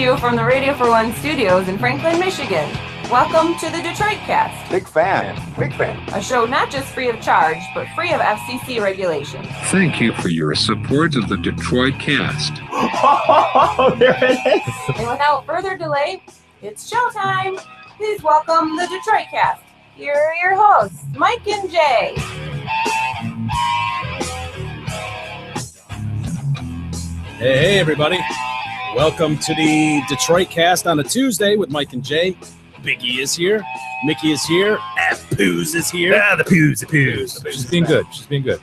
you from the Radio for One studios in Franklin, Michigan. Welcome to the Detroit Cast. Big fan. A show not just free of charge, but free of FCC regulations. Thank you for your support of the Detroit Cast. Oh, there it is. And without further delay, it's showtime. Please welcome the Detroit Cast. Here are your hosts, Mike and Jay. Hey, everybody. Welcome to the Detroit Cast on a Tuesday with Mike and Jay. Biggie is here. Mickey is here. Poos is here. The Poos. She's being good.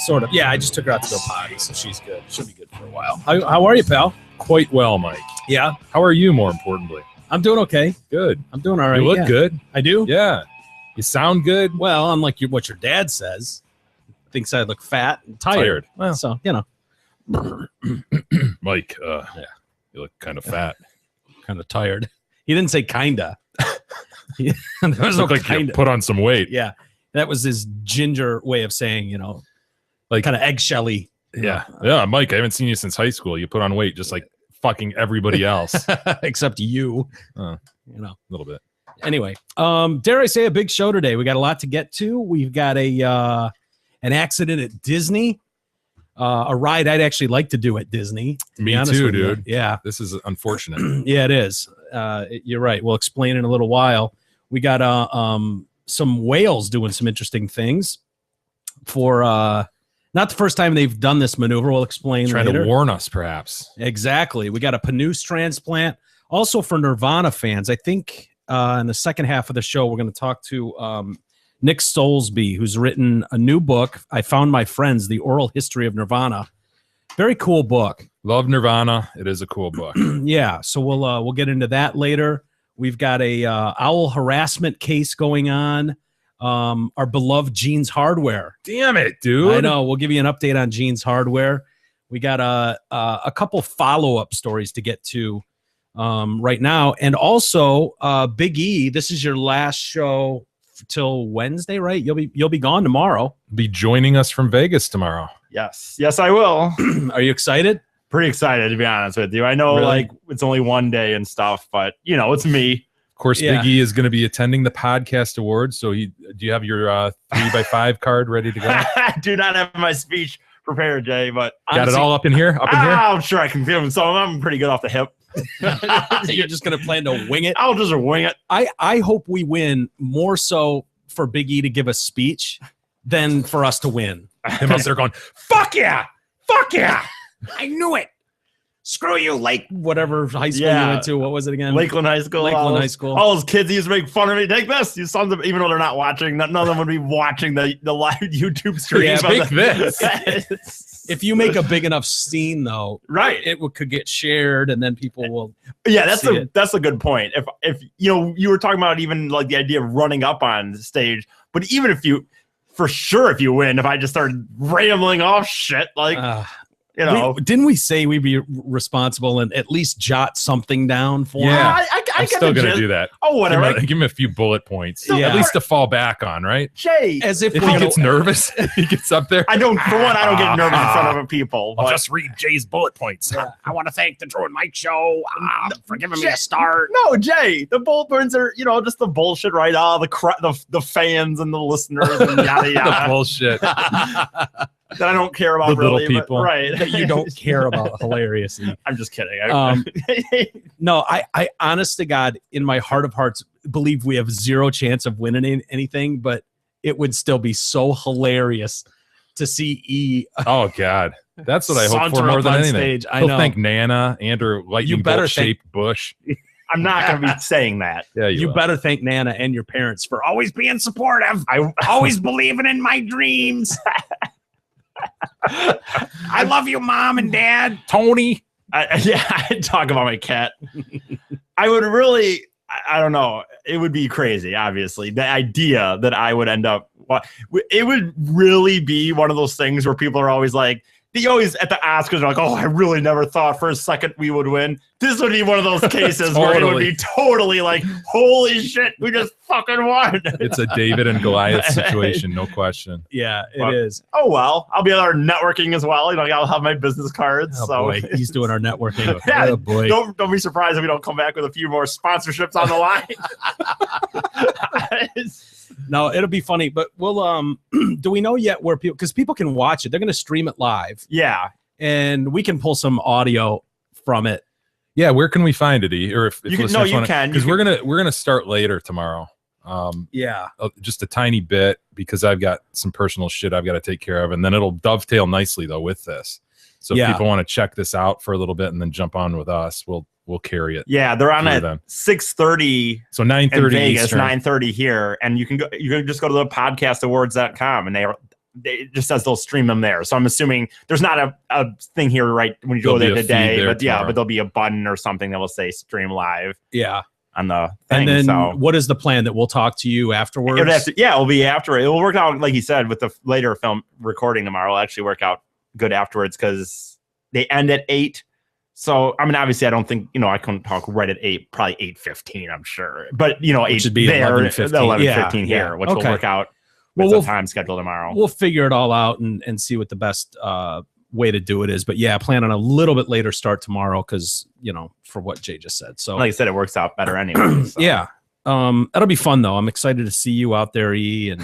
Sort of. Yeah, I just took her out to go potty, so she's good. She'll be good for a while. How are you, pal? Quite well, Mike. Yeah. How are you, more importantly? I'm doing okay. Good. I'm doing all right. You look yeah. good. I do? Yeah. You sound good. Well, unlike what your dad says. Thinks I look fat and tired. Well. So, you know. Mike, you look kind of fat. Kind of tired. He didn't say kinda. There was no Look like kinda. you put on some weight. Yeah. That was his ginger way of saying, like kind of eggshelly. Yeah. Mike, I haven't seen you since high school. You put on weight just like fucking everybody else. Except you. A little bit. Anyway, dare I say a big show today. We got a lot to get to. We've got an accident at Disney. A ride I'd actually like to do at Disney. Me too, dude. Yeah. This is unfortunate. Yeah, it is. You're right. We'll explain in a little while. We got some whales doing some interesting things for not the first time they've done this maneuver. We'll explain Trying later. to warn us, perhaps. Exactly. We got a Panoose transplant. Also for Nirvana fans, I think in the second half of the show, we're going to talk to Nick Stolsby, who's written a new book, I Found My Friends, The Oral History of Nirvana. Very cool book. Love Nirvana. It is a cool book. Yeah, so we'll get into that later. We've got a owl harassment case going on. Our beloved Jeans Hardware. Damn it, dude. I know. We'll give you an update on Jeans Hardware. We got a couple follow-up stories to get to right now. And also, Big E, this is your last show till Wednesday, right? You'll be gone tomorrow. Be joining us from Vegas tomorrow. Yes, I will. Are you excited? Pretty excited, to be honest with you. I know, Really? like, it's only one day and stuff, but, it's me. Of course, Yeah. Big E is going to be attending the podcast awards. So do you have your 3x5 card ready to go? I do not have my speech prepared, Jay, but Got it all up in here? I'm sure I can feel them. So I'm pretty good off the hip. You're just going to plan to wing it? I'll just wing it. I hope we win more so for Big E to give a speech than for us to win. Him out there going, fuck yeah! Fuck yeah! I knew it. Screw you, Lake. Whatever high school Yeah. you went to. What was it again? Lakeland High School. Lakeland High School. All those kids used to make fun of me. Take this. You sons of, even though they're not watching, none of them would be watching the live YouTube stream. Yeah, take this. If you make a big enough scene, though, Right. it could get shared, and then people will. Yeah, see that's a good point. If you were talking about even like the idea of running up on stage, but even if you win, if I just started rambling off shit, like didn't we say we'd be responsible and at least jot something down for? Yeah. him? I I'm get still the going to gist. do that. Oh, whatever. Give him a few bullet points. Yeah. At least to fall back on, right? Jay, As if If we he gets nervous, he gets up there. I don't get nervous in front of people. I'll But just read Jay's bullet points. I want to thank the Drew and Mike show for giving me a start. no, Jay, the bullet points are just the bullshit, right? The fans and the listeners and yada The yada bullshit. that I don't care about The little really. people. But, right? That you don't care about hilariously. I'm just kidding. No, I honest to God, in my heart of hearts, believe we have zero chance of winning anything, but it would still be so hilarious to see E. Oh, God. That's what I hope for saunter more up than on anything. stage. I He'll know. thank Nana and her lightning better bolt-shaped bush. I'm not going to be saying that. Yeah, You will. better thank Nana and your parents for always being supportive. Always believing in my dreams. I love you, Mom and Dad. Tony. I'd talk about my cat. I would really, I don't know. It would be crazy, obviously. The idea that I would end up, it would really be one of those things where people are always like, they always at the Oscars are like, oh, I really never thought for a second we would win. This would be one of those cases where it would be totally like, holy shit, we just fucking won. It's a David and Goliath situation, no question. Yeah, it is. Oh well, I'll be on our networking as well. You know, I'll have my business cards. Oh so boy, he's doing our networking. Yeah, Oh boy. don't be surprised if we don't come back with a few more sponsorships on the line. No, it'll be funny, but we'll do we know yet where people, because people can watch it, they're going to stream it live, Yeah, and we can pull some audio from it. Yeah, where can we find it? E? Or if you can. No, listeners you wanna, can because we're gonna start later tomorrow. Yeah, Just a tiny bit because I've got some personal shit I've got to take care of, and then it'll dovetail nicely though with this. So if people want to check this out for a little bit and then jump on with us, we'll carry it. Yeah, they're on through at them. 6:30 So in 9:30 Vegas, Eastern. 9:30 here, and you can just go to the podcastawards.com, and they it just says they'll stream them there. So I'm assuming there's not a thing here right when you go There'll there be a feed today, there but yeah, tomorrow. but there'll be a button or something that will say stream live yeah. on the thing. And then so what is the plan? That we'll talk to you afterwards? it'll be after it. It'll work out like he said with the later film recording tomorrow. It'll actually work out good afterwards because they end at 8. So I mean, obviously, I don't think I couldn't talk right at 8, probably 8:15. I'm sure, but 8 should be there, 11:15. 11:15 Yeah, here, which okay. will work out Well, with the time schedule tomorrow. We'll figure it all out and see what the best way to do it is. But yeah, plan on a little bit later start tomorrow because for what Jay just said. So Like I said, it works out better anyway. So. yeah, it'll be fun though. I'm excited to see you out there, E, and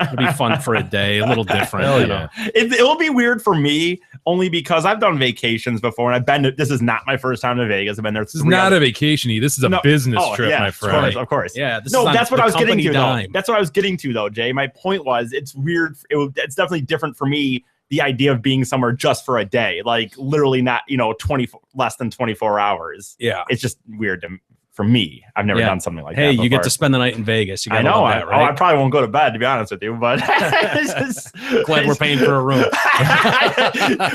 it'll be fun for a day, a little different. Hell you yeah. know. It'll be weird for me only because I've done vacations before and I've been to, this is not my first time to Vegas. I've been there. This is not a vacation. This is a business trip, yeah, my friend. Of course. Yeah, this No, is on that's what the I was getting company to. dime. Though. That's what I was getting to, though, Jay. My point was, it's weird. It's definitely different for me. The idea of being somewhere just for a day, like literally not, 24 less than 24 hours. Yeah. It's just weird for me. I've never Yeah. done something like that. Hey, you get before. to spend the night in Vegas. You I gotta know. love that, I right? probably won't go to bed, to be honest with you, but Glad we're paying for a room.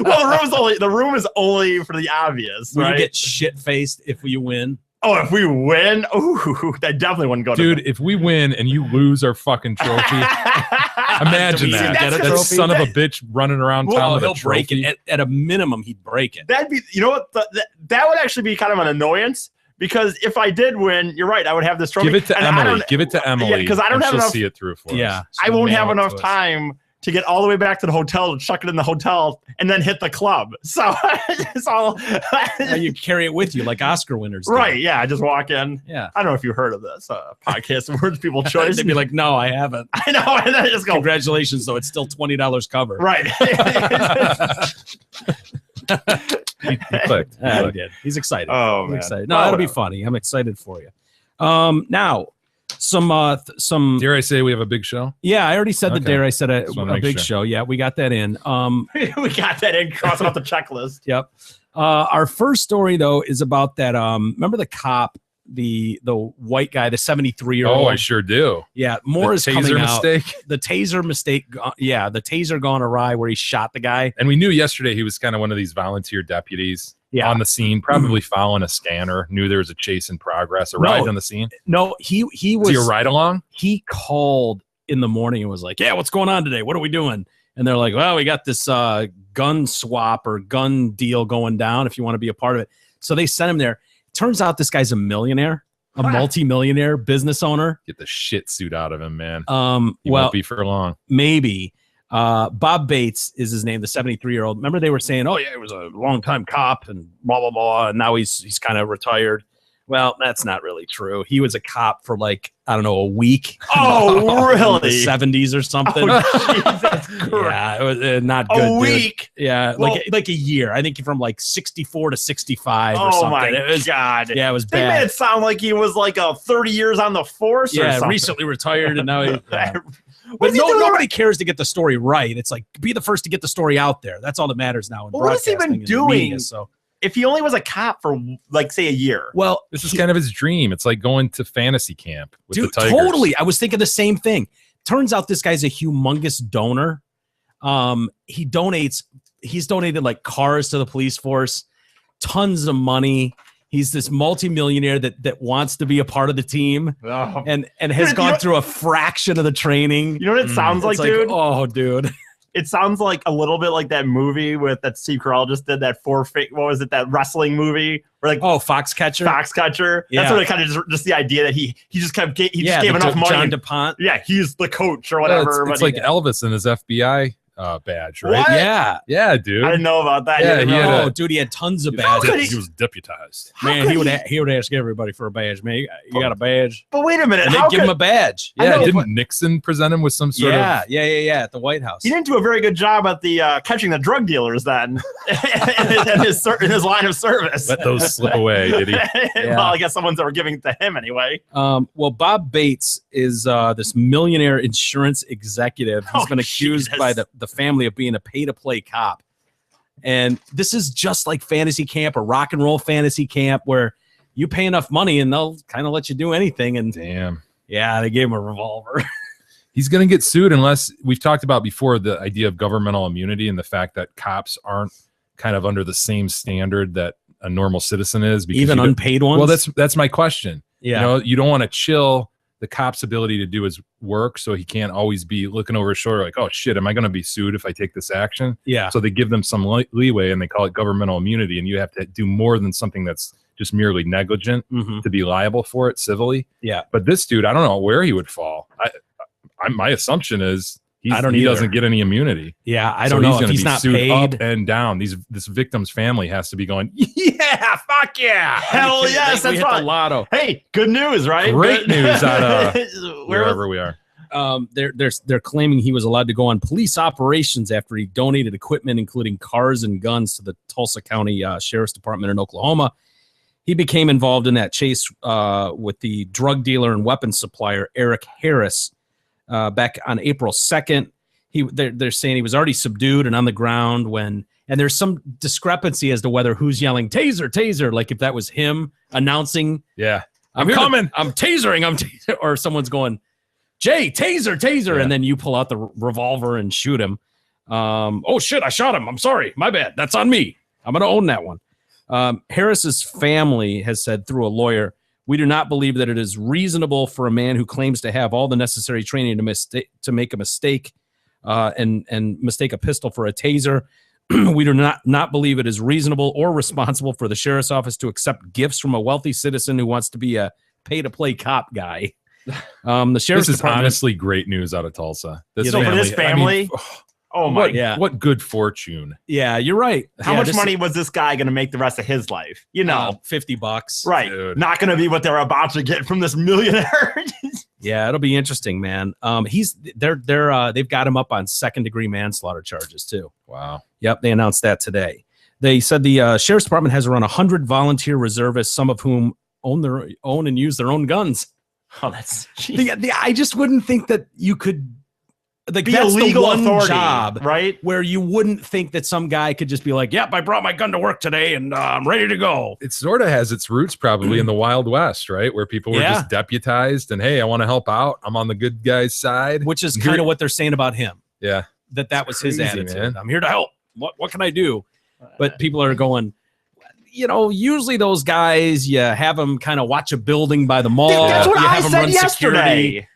Well, the room is only for the obvious, Will right? you get shit faced if you win? Oh, if we win, ooh, I definitely wouldn't go to Dude, if we win and you lose our fucking trophy, imagine Do we that. get a That trophy? son of a bitch running around Well, town with He'll a break trophy. it. At a minimum, he'd break it. That'd be, you know what? That would actually be kind of an annoyance because if I did win, you're right, I would have this trophy. Give it to and I Emily. don't- Give it to Emily. 'cause I don't and have she'll enough- see it through for Yeah. us. I won't have Mail it enough to us. time to get all the way back to the hotel to chuck it in the hotel and then hit the club. So it's all You carry it with you like Oscar winners do. right. Yeah, I just walk in. Yeah. I don't know if you heard of this podcast, Words People Choice. They'd be like, no, I haven't. I know, and then I just go Congratulations, though. It's still $20 covered. right. He clicked. Ah, he did. He's excited. Oh, He's man. excited. No, Oh, that'll be whatever. funny. I'm excited for you. Now, some. Dare I say we have a big show? Yeah, I already said the Okay. dare. I said Just wanna a make big sure. show. Yeah, we got that in. We got that in, crossing off the checklist. Yep. Our first story though is about that. Remember the cop, the white guy, the 73-year-old. Oh, I sure do. Yeah, more The is coming taser out. mistake. The taser mistake. Yeah, the taser gone awry where he shot the guy. And we knew yesterday he was kind of one of these volunteer deputies Yeah. on the scene, probably following a scanner, knew there was a chase in progress, arrived No. on the scene. No, he Was was. he a ride along? He called in the morning and was like, "Yeah, what's going on today? What are we doing?" And they're like, "Well, we got this gun swap or gun deal going down. If you want to be a part of it." So they sent him there. Turns out this guy's a millionaire, a multi-millionaire business owner. Get the shit suit out of him, man. He Well, won't be for long. maybe. Bob Bates is his name, the 73-year-old. Remember they were saying, "Oh yeah, he was a longtime cop and blah blah blah," and now he's kind of retired. Well, that's not really true. He was a cop for like, I don't know, a week. Oh, in really? the 70s or something. Oh, Jesus Christ. Yeah, it was not good. A dude. week. Yeah, Well- like a year. I think from like 64 to 65 or Oh something. my It was, God. yeah, it was They made bad. it sound like he was like 30 years on the force or Yeah, something. recently retired and now he. Yeah. What But is he doing nobody cares to get the story right. It's like be the first to get the story out there. That's all that matters now in Well, what has he been broadcasting and doing? media, so if he only was a cop for like say a year. well, This is kind of his dream. It's like going to fantasy camp with dude, the Tigers. totally. I was thinking the same thing. Turns out this guy's a humongous donor. He's donated like cars to the police force, tons of money. He's this multimillionaire that wants to be a part of the team Oh. and has You gone know- through a fraction of the training. You know what it sounds like, It's dude? Oh, dude. it sounds like a little bit like that movie with that Steve Carell just did that what was it, that wrestling movie where like Foxcatcher. Foxcatcher. Yeah. That's what it kind of just the idea that he just just gave enough money. John DuPont. Yeah, he's the coach or whatever. It's like Elvis and his FBI badge, right? What? Yeah, dude. I didn't know about that. Yeah, he had oh, dude, he had tons of How could badges. He was deputized. Man, he would ask everybody for a badge. Man, you got a badge? But wait a minute, And they'd give him a badge. I Yeah, know, didn't Nixon present him with some sort of? Yeah, at the White House. he didn't do a very good job at the catching the drug dealers then in his line of service. Let those slip away, did he? Well, I guess someone's ever giving it to him anyway. Well, Bob Bates is this millionaire insurance executive. He's been accused by the family of being a pay-to-play cop. And this is just like fantasy camp or rock and roll fantasy camp where you pay enough money and they'll kind of let you do anything. And Damn. yeah, they gave him a revolver. He's going to get sued unless we've talked about before the idea of governmental immunity and the fact that cops aren't kind of under the same standard that a normal citizen is. Because Even unpaid ones? Well, that's my question. Yeah. You know, you don't want to chill the cop's ability to do his work, so he can't always be looking over his shoulder like, oh shit, am I going to be sued if I take this action? Yeah. So they give them some leeway and they call it governmental immunity, and you have to do more than something that's just merely negligent to be liable for it civilly. Yeah. But this dude, I don't know where he would fall. My assumption is he either. doesn't get any immunity. Yeah, I don't know if gonna he's be not sued paid. up and down. This victim's family has to be going, yeah, fuck yeah, Hell yes, we that's hit fine. the lotto. Hey, good news, right? Great Good- news out of Where wherever we are. They're claiming he was allowed to go on police operations after he donated equipment, including cars and guns, to the Tulsa County Sheriff's Department in Oklahoma. He became involved in that chase with the drug dealer and weapons supplier Eric Harris back on April 2nd. They're saying he was already subdued and on the ground when, and there's some discrepancy as to whether who's yelling taser, taser, like if that was him announcing, Yeah, I'm coming, I'm tasering, or someone's going, Jay, taser, taser, Yeah. and then you pull out the revolver and shoot him. Oh shit, I shot him. I'm sorry, my bad. That's on me. I'm gonna own that one. Harris's family has said through a lawyer, we do not believe that it is reasonable for a man who claims to have all the necessary training to make a mistake and mistake a pistol for a taser. We do not believe it is reasonable or responsible for the sheriff's office to accept gifts from a wealthy citizen who wants to be a pay-to-play cop guy. The sheriff's this is department, honestly great news out of Tulsa. So for this family, oh my, what good fortune. yeah, you're right. how much money was this guy going to make the rest of his life? You know, $50. right? Dude. Not going to be what they're about to get from this millionaire. Yeah, it'll be interesting, man. They've got him up on second-degree manslaughter charges too. Wow. Yep, they announced that today. They said the sheriff's department has around 100 volunteer reservists, some of whom own and use their own guns. Oh, that's I just wouldn't think that you could like be that's a legal the one authority, job right? where you wouldn't think that some guy could just be like, "Yep, I brought my gun to work today and I'm ready to go." It sort of has its roots probably in the Wild West, right? Where people were just deputized and, hey, I want to help out. I'm on the good guy's side. Which is kind of what they're saying about him. Yeah. That was his Crazy, attitude. man. I'm here to help. What can I do? But people are going, usually those guys, you have them kind of watch a building by the mall. That's what you I have them said run yesterday. security.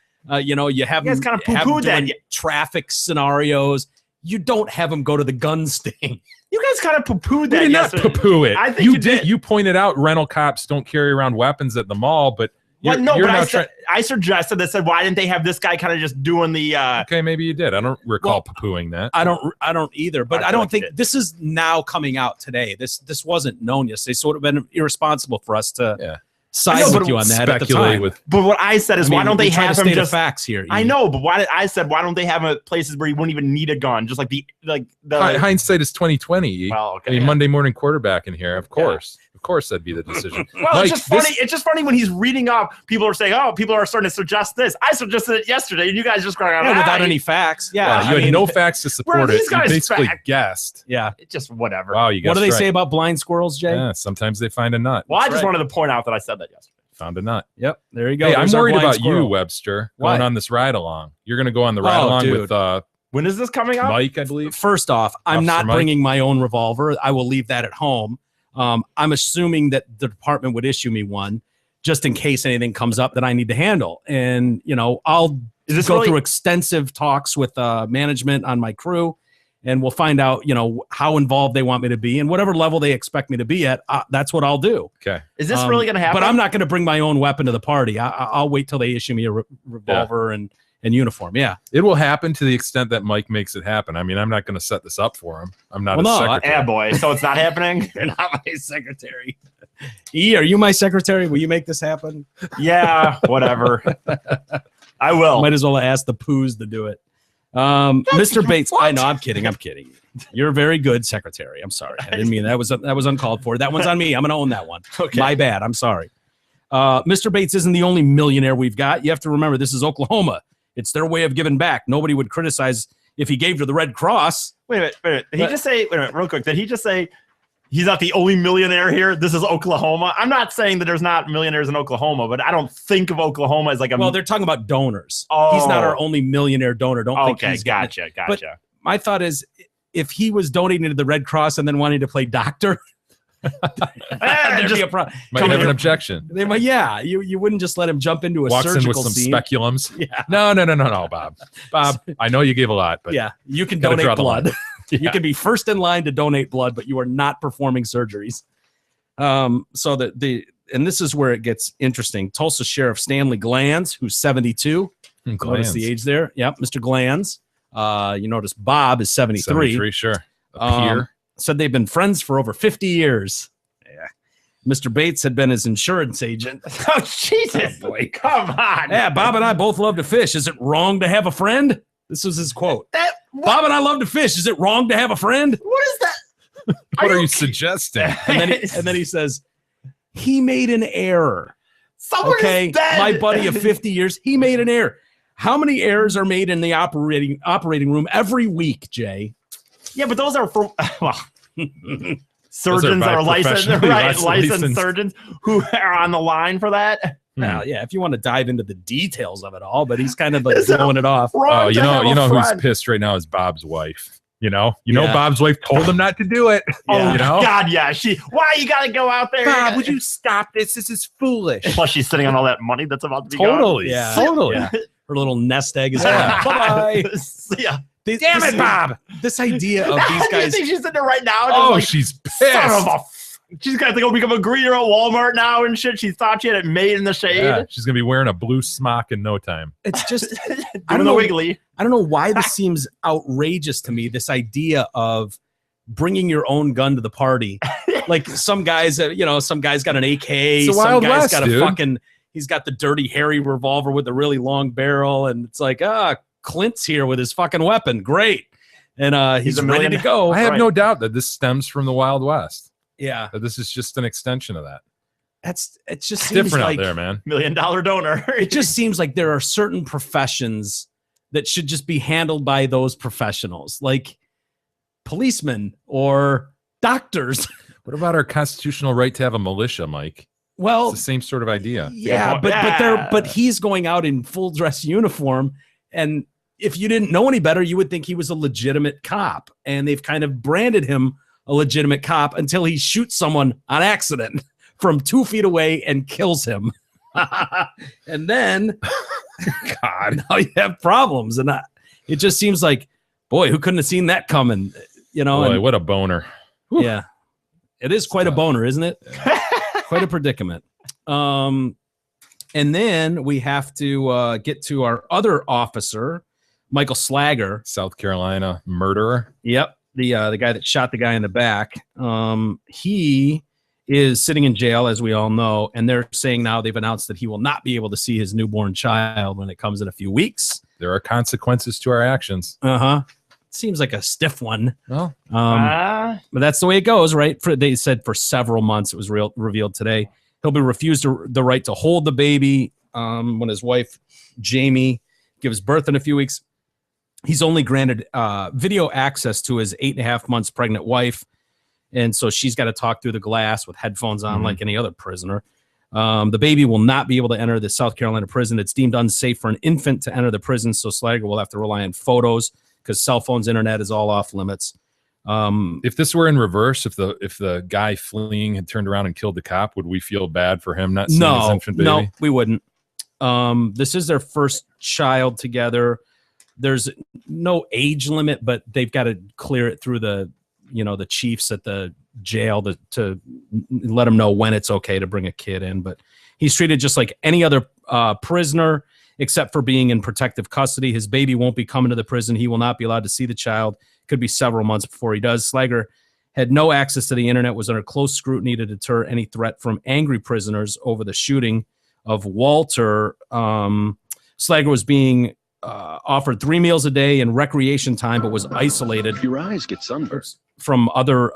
You have You guys them kinda poo-pooed that. doing traffic scenarios. You don't have them go to the gun sting. You guys kind of poo-pooed We that did not yesterday. poo-poo it. I think you you did. You pointed out rental cops don't carry around weapons at the mall, but Well, you're, no, you're but now trying. I suggested that. Said, why didn't they have this guy kind of just doing the? Okay, maybe you did. I don't recall poo-pooing that. I don't either. But I I feel don't like think you did. this is now coming out today. This wasn't known yesterday, so it would have been irresponsible for us to side I know, with but you on that at the Speculate time. with But what I said is, why don't they have him state just? facts here? I know, but why don't they have him at places where you wouldn't even need a gun? Just like the. hindsight is 2020. Well, okay. I mean, Monday morning quarterback in here. Of course that'd be the decision. Well, Mike, it's just funny. It's just funny when he's reading up. People are saying, "Oh, people are starting to suggest this." I suggested it yesterday, and you guys just going on without any facts. Yeah, Wow, you had no facts to where are support it. these You guys basically fact? guessed. Yeah. It's just whatever. Wow, you got What do they say about blind squirrels, Jay? Yeah, sometimes they find a nut. Well, I just right. wanted to point out that I said that yesterday. Found a nut. Yep. There you go. Hey, I'm There's our worried blind about you, squirrel. Webster, Why? going on this ride along. You're going to go on the ride along dude. with When is this coming up? Mike, I believe. First off, I'm Officer not Mike? bringing my own revolver. I will leave that at home. I'm assuming that the department would issue me one just in case anything comes up that I need to handle. And, I'll Is this go really- through extensive talks with management on my crew and we'll find out, how involved they want me to be and whatever level they expect me to be at. That's what I'll do. Okay. Is this really going to happen? But I'm not going to bring my own weapon to the party. I'll wait till they issue me a revolver and uniform. Yeah. It will happen to the extent that Mike makes it happen. I mean, I'm not going to set this up for him. I'm not a secretary. Yeah, boy. So it's not happening? You're not my secretary. E, are you my secretary? Will you make this happen? Yeah, whatever. I will. Might as well ask the Poos to do it. Mr. Bates, I know, I'm kidding. You're a very good secretary. I'm sorry. I didn't mean that was uncalled for. That one's on me. I'm going to own that one. Okay. My bad. I'm sorry. Mr. Bates isn't the only millionaire we've got. You have to remember, this is Oklahoma. It's their way of giving back. Nobody would criticize if he gave to the Red Cross. Wait a minute. Did he just say, real quick, did he just say he's not the only millionaire here? This is Oklahoma. I'm not saying that there's not millionaires in Oklahoma, but I don't think of Oklahoma as like a... Well, they're talking about donors. Oh. He's not our only millionaire donor. Don't think okay, he's gotcha. But my thought is, if he was donating to the Red Cross and then wanting to play doctor... there'd be a problem. Might have an objection. You wouldn't just let him jump into a Walks in surgical with some scene. speculums. Yeah. No, Bob. Bob, I know you gave a lot, but yeah, you can gotta draw donate the line. blood. Yeah. You can be first in line to donate blood, but you are not performing surgeries. So and this is where it gets interesting. Tulsa Sheriff Stanley Glanz, who's 72. Notice the age there. Yep, Mr. Glanz. You notice Bob is 73. 73, sure. A peer. Said they've been friends for over 50 years. Yeah. Mr. Bates had been his insurance agent. Oh, Jesus. Boy. Come on. Yeah, Bob and I both love to fish. Is it wrong to have a friend? This was his quote. Bob and I love to fish. Is it wrong to have a friend? What is that? What are you suggesting? And then he says, he made an error. Someone is dead. My buddy of 50 years, he made an error. How many errors are made in the operating room every week, Jay? Yeah, but those are for surgeons by are licensed, professionally right? Licensed licensed. surgeons who are on the line for that. Well, yeah, if you want to dive into the details of it all, but he's kind of like blowing it off. Oh, you know who's pissed right now is Bob's wife. You know, Yeah. Bob's wife told him not to do it. Oh, you know? God, yeah. Why you got to go out there? Bob, would you stop this? This is foolish. Plus, she's sitting on all that money that's about to be gone. Totally. Yeah. Totally. Yeah. Her little nest egg is gone. Bye-bye. Yeah. Damn it, Bob. This idea of these You guys. think she's sitting there right now? Oh, Just she's son of pissed. she's got to go become a greeter at Walmart now and shit. She thought she had it made in the shade. Yeah, she's going to be wearing a blue smock in no time. It's just, Doing don't the know. wiggly. I don't know why this seems outrageous to me. This idea of bringing your own gun to the party, like some guys, some guy's got an AK, It's the some Wild guy's West, got a dude. fucking, he's got the Dirty Harry revolver with the really long barrel, and it's like, Clint's here with his fucking weapon, great, and he's a ready to million- go. I have right. no doubt that this stems from the Wild West. Yeah, That this is just an extension of that. it just It's seems different like out there, man. $1 million donor. it just seems like there are certain professions that should just be handled by those professionals, like policemen or doctors. What about our constitutional right to have a militia, Mike? Well, It's the same sort of idea. yeah, but he's going out in full dress uniform, and if you didn't know any better, you would think he was a legitimate cop, and they've kind of branded him a legitimate cop until he shoots someone on accident from 2 feet away and kills him. And then God, now you have problems, and it just seems like, boy, who couldn't have seen that coming? Boy, what a boner. Yeah, it is quite a boner, isn't it? Quite a predicament. And then we have to get to our other officer, Michael Slager. South Carolina murderer. Yep, the guy that shot the guy in the back. He is sitting in jail, as we all know, and they're saying now they've announced that he will not be able to see his newborn child when it comes in a few weeks. There are consequences to our actions. Seems like a stiff one. Well, But that's the way it goes, right? They said for several months. It was revealed today. He'll be refused the right to hold the baby when his wife, Jamie, gives birth in a few weeks. He's only granted video access to his 8.5 months pregnant wife. And so she's got to talk through the glass with headphones on like any other prisoner. The baby will not be able to enter the South Carolina prison. It's deemed unsafe for an infant to enter the prison. So Slager will have to rely on photos because cell phones, internet is all off limits. if this were in reverse, if the guy fleeing had turned around and killed the cop, would we feel bad for him not seeing his infant baby? No, we wouldn't. This is their first child together. there's no age limit, but they've got to clear it through the chiefs at the jail to let them know when it's okay to bring a kid in. But he's treated just like any other prisoner, except for being in protective custody. His baby won't be coming to the prison. He will not be allowed to see the child. Could be several months before he does. Slager had no access to the internet, was under close scrutiny to deter any threat from angry prisoners over the shooting of Walter. Slager was being offered 3 meals a day and recreation time, but was isolated Your eyes get sunburned. from other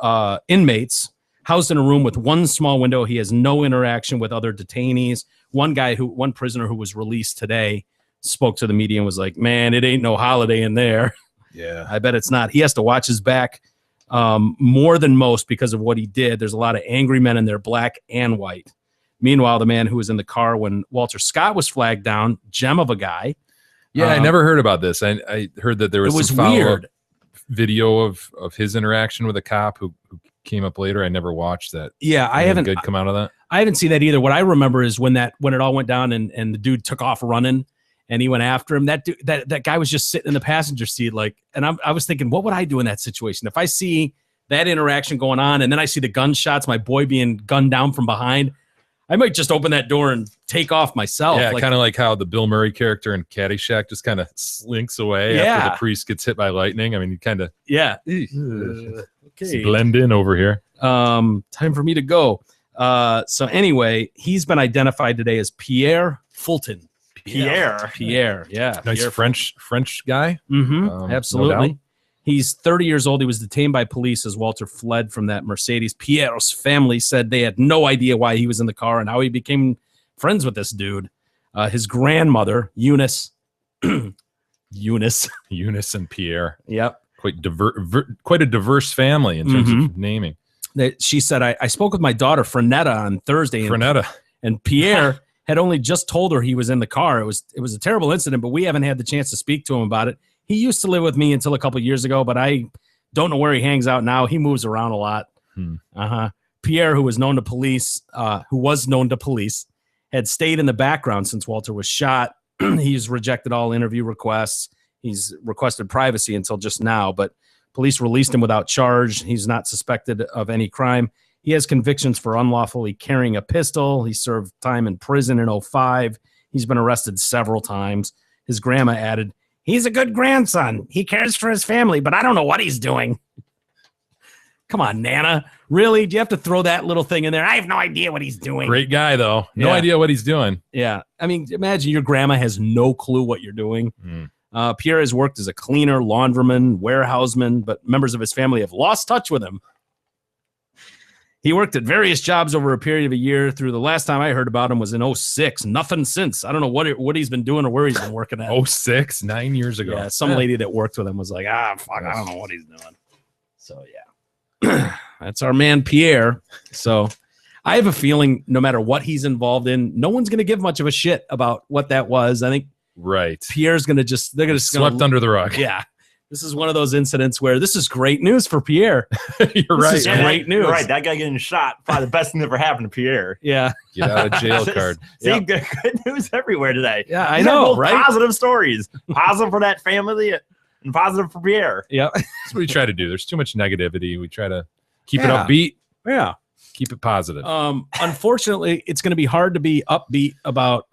inmates. Housed in a room with one small window, he has no interaction with other detainees. One prisoner who was released today spoke to the media and was like, "Man, it ain't no Holiday in there." Yeah. I bet it's not. He has to watch his back more than most because of what he did. There's a lot of angry men in there, black and white. Meanwhile, the man who was in the car when Walter Scott was flagged down, gem of a guy. Yeah, I never heard about this. I heard that there was some weird video of his interaction with a cop who came up later. I never watched that. Yeah, I haven't. Good come out of that. I haven't seen that either. What I remember is when it all went down and the dude took off running and he went after him. That guy was just sitting in the passenger seat, I was thinking, what would I do in that situation if I see that interaction going on and then I see the gunshots, my boy being gunned down from behind? I might just open that door and take off myself. Yeah, kind of like how the Bill Murray character in Caddyshack just kind of slinks away after the priest gets hit by lightning. I mean, you kind of okay, blend in over here. Time for me to go. So anyway, he's been identified today as Pierre Fulton. Pierre, yeah, Nice Pierre French guy. Mm-hmm. Absolutely. No doubt. He's 30 years old. He was detained by police as Walter fled from that Mercedes. Pierre's family said they had no idea why he was in the car and how he became friends with this dude. His grandmother, Eunice and Pierre. Yep. Quite a diverse family in terms of naming. She said, I spoke with my daughter, Frenetta, on Thursday. And Pierre had only just told her he was in the car. It was a terrible incident, but we haven't had the chance to speak to him about it. He used to live with me until a couple of years ago, but I don't know where he hangs out now. He moves around a lot. Pierre, who was known to police, had stayed in the background since Walter was shot. He's rejected all interview requests. He's requested privacy until just now, but police released him without charge. He's not suspected of any crime. He has convictions for unlawfully carrying a pistol. He served time in prison in 2005. He's been arrested several times. His grandma added, "He's a good grandson. He cares for his family, but I don't know what he's doing." Come on, Nana. Really? Do you have to throw that little thing in there? I have no idea what he's doing. Great guy, though. No idea what he's doing. Yeah. I mean, imagine your grandma has no clue what you're doing. Pierre has worked as a cleaner, laundryman, warehouseman, but members of his family have lost touch with him. He worked at various jobs over a period of a year. Through the last time I heard about him was in 2006. Nothing since. I don't know what he's been doing or where he's been working at. 2006, 9 years ago. Yeah, some lady that worked with him was like, fuck, I don't know what he's doing. So, yeah. That's our man, Pierre. So I have a feeling no matter what he's involved in, no one's going to give much of a shit about what that was. I think Pierre's going to they're going to swept under the rug. Yeah. This is one of those incidents where this is great news for Pierre. You're right. This is great news. You're right. That guy getting shot, probably the best thing that ever happened to Pierre. Yeah. Get out of jail card. See, good news everywhere today. Yeah, I know, both right? Positive stories. Positive for that family and positive for Pierre. Yeah. That's what we try to do. There's too much negativity. We try to keep it upbeat. Yeah. Keep it positive. Unfortunately, it's going to be hard to be upbeat about.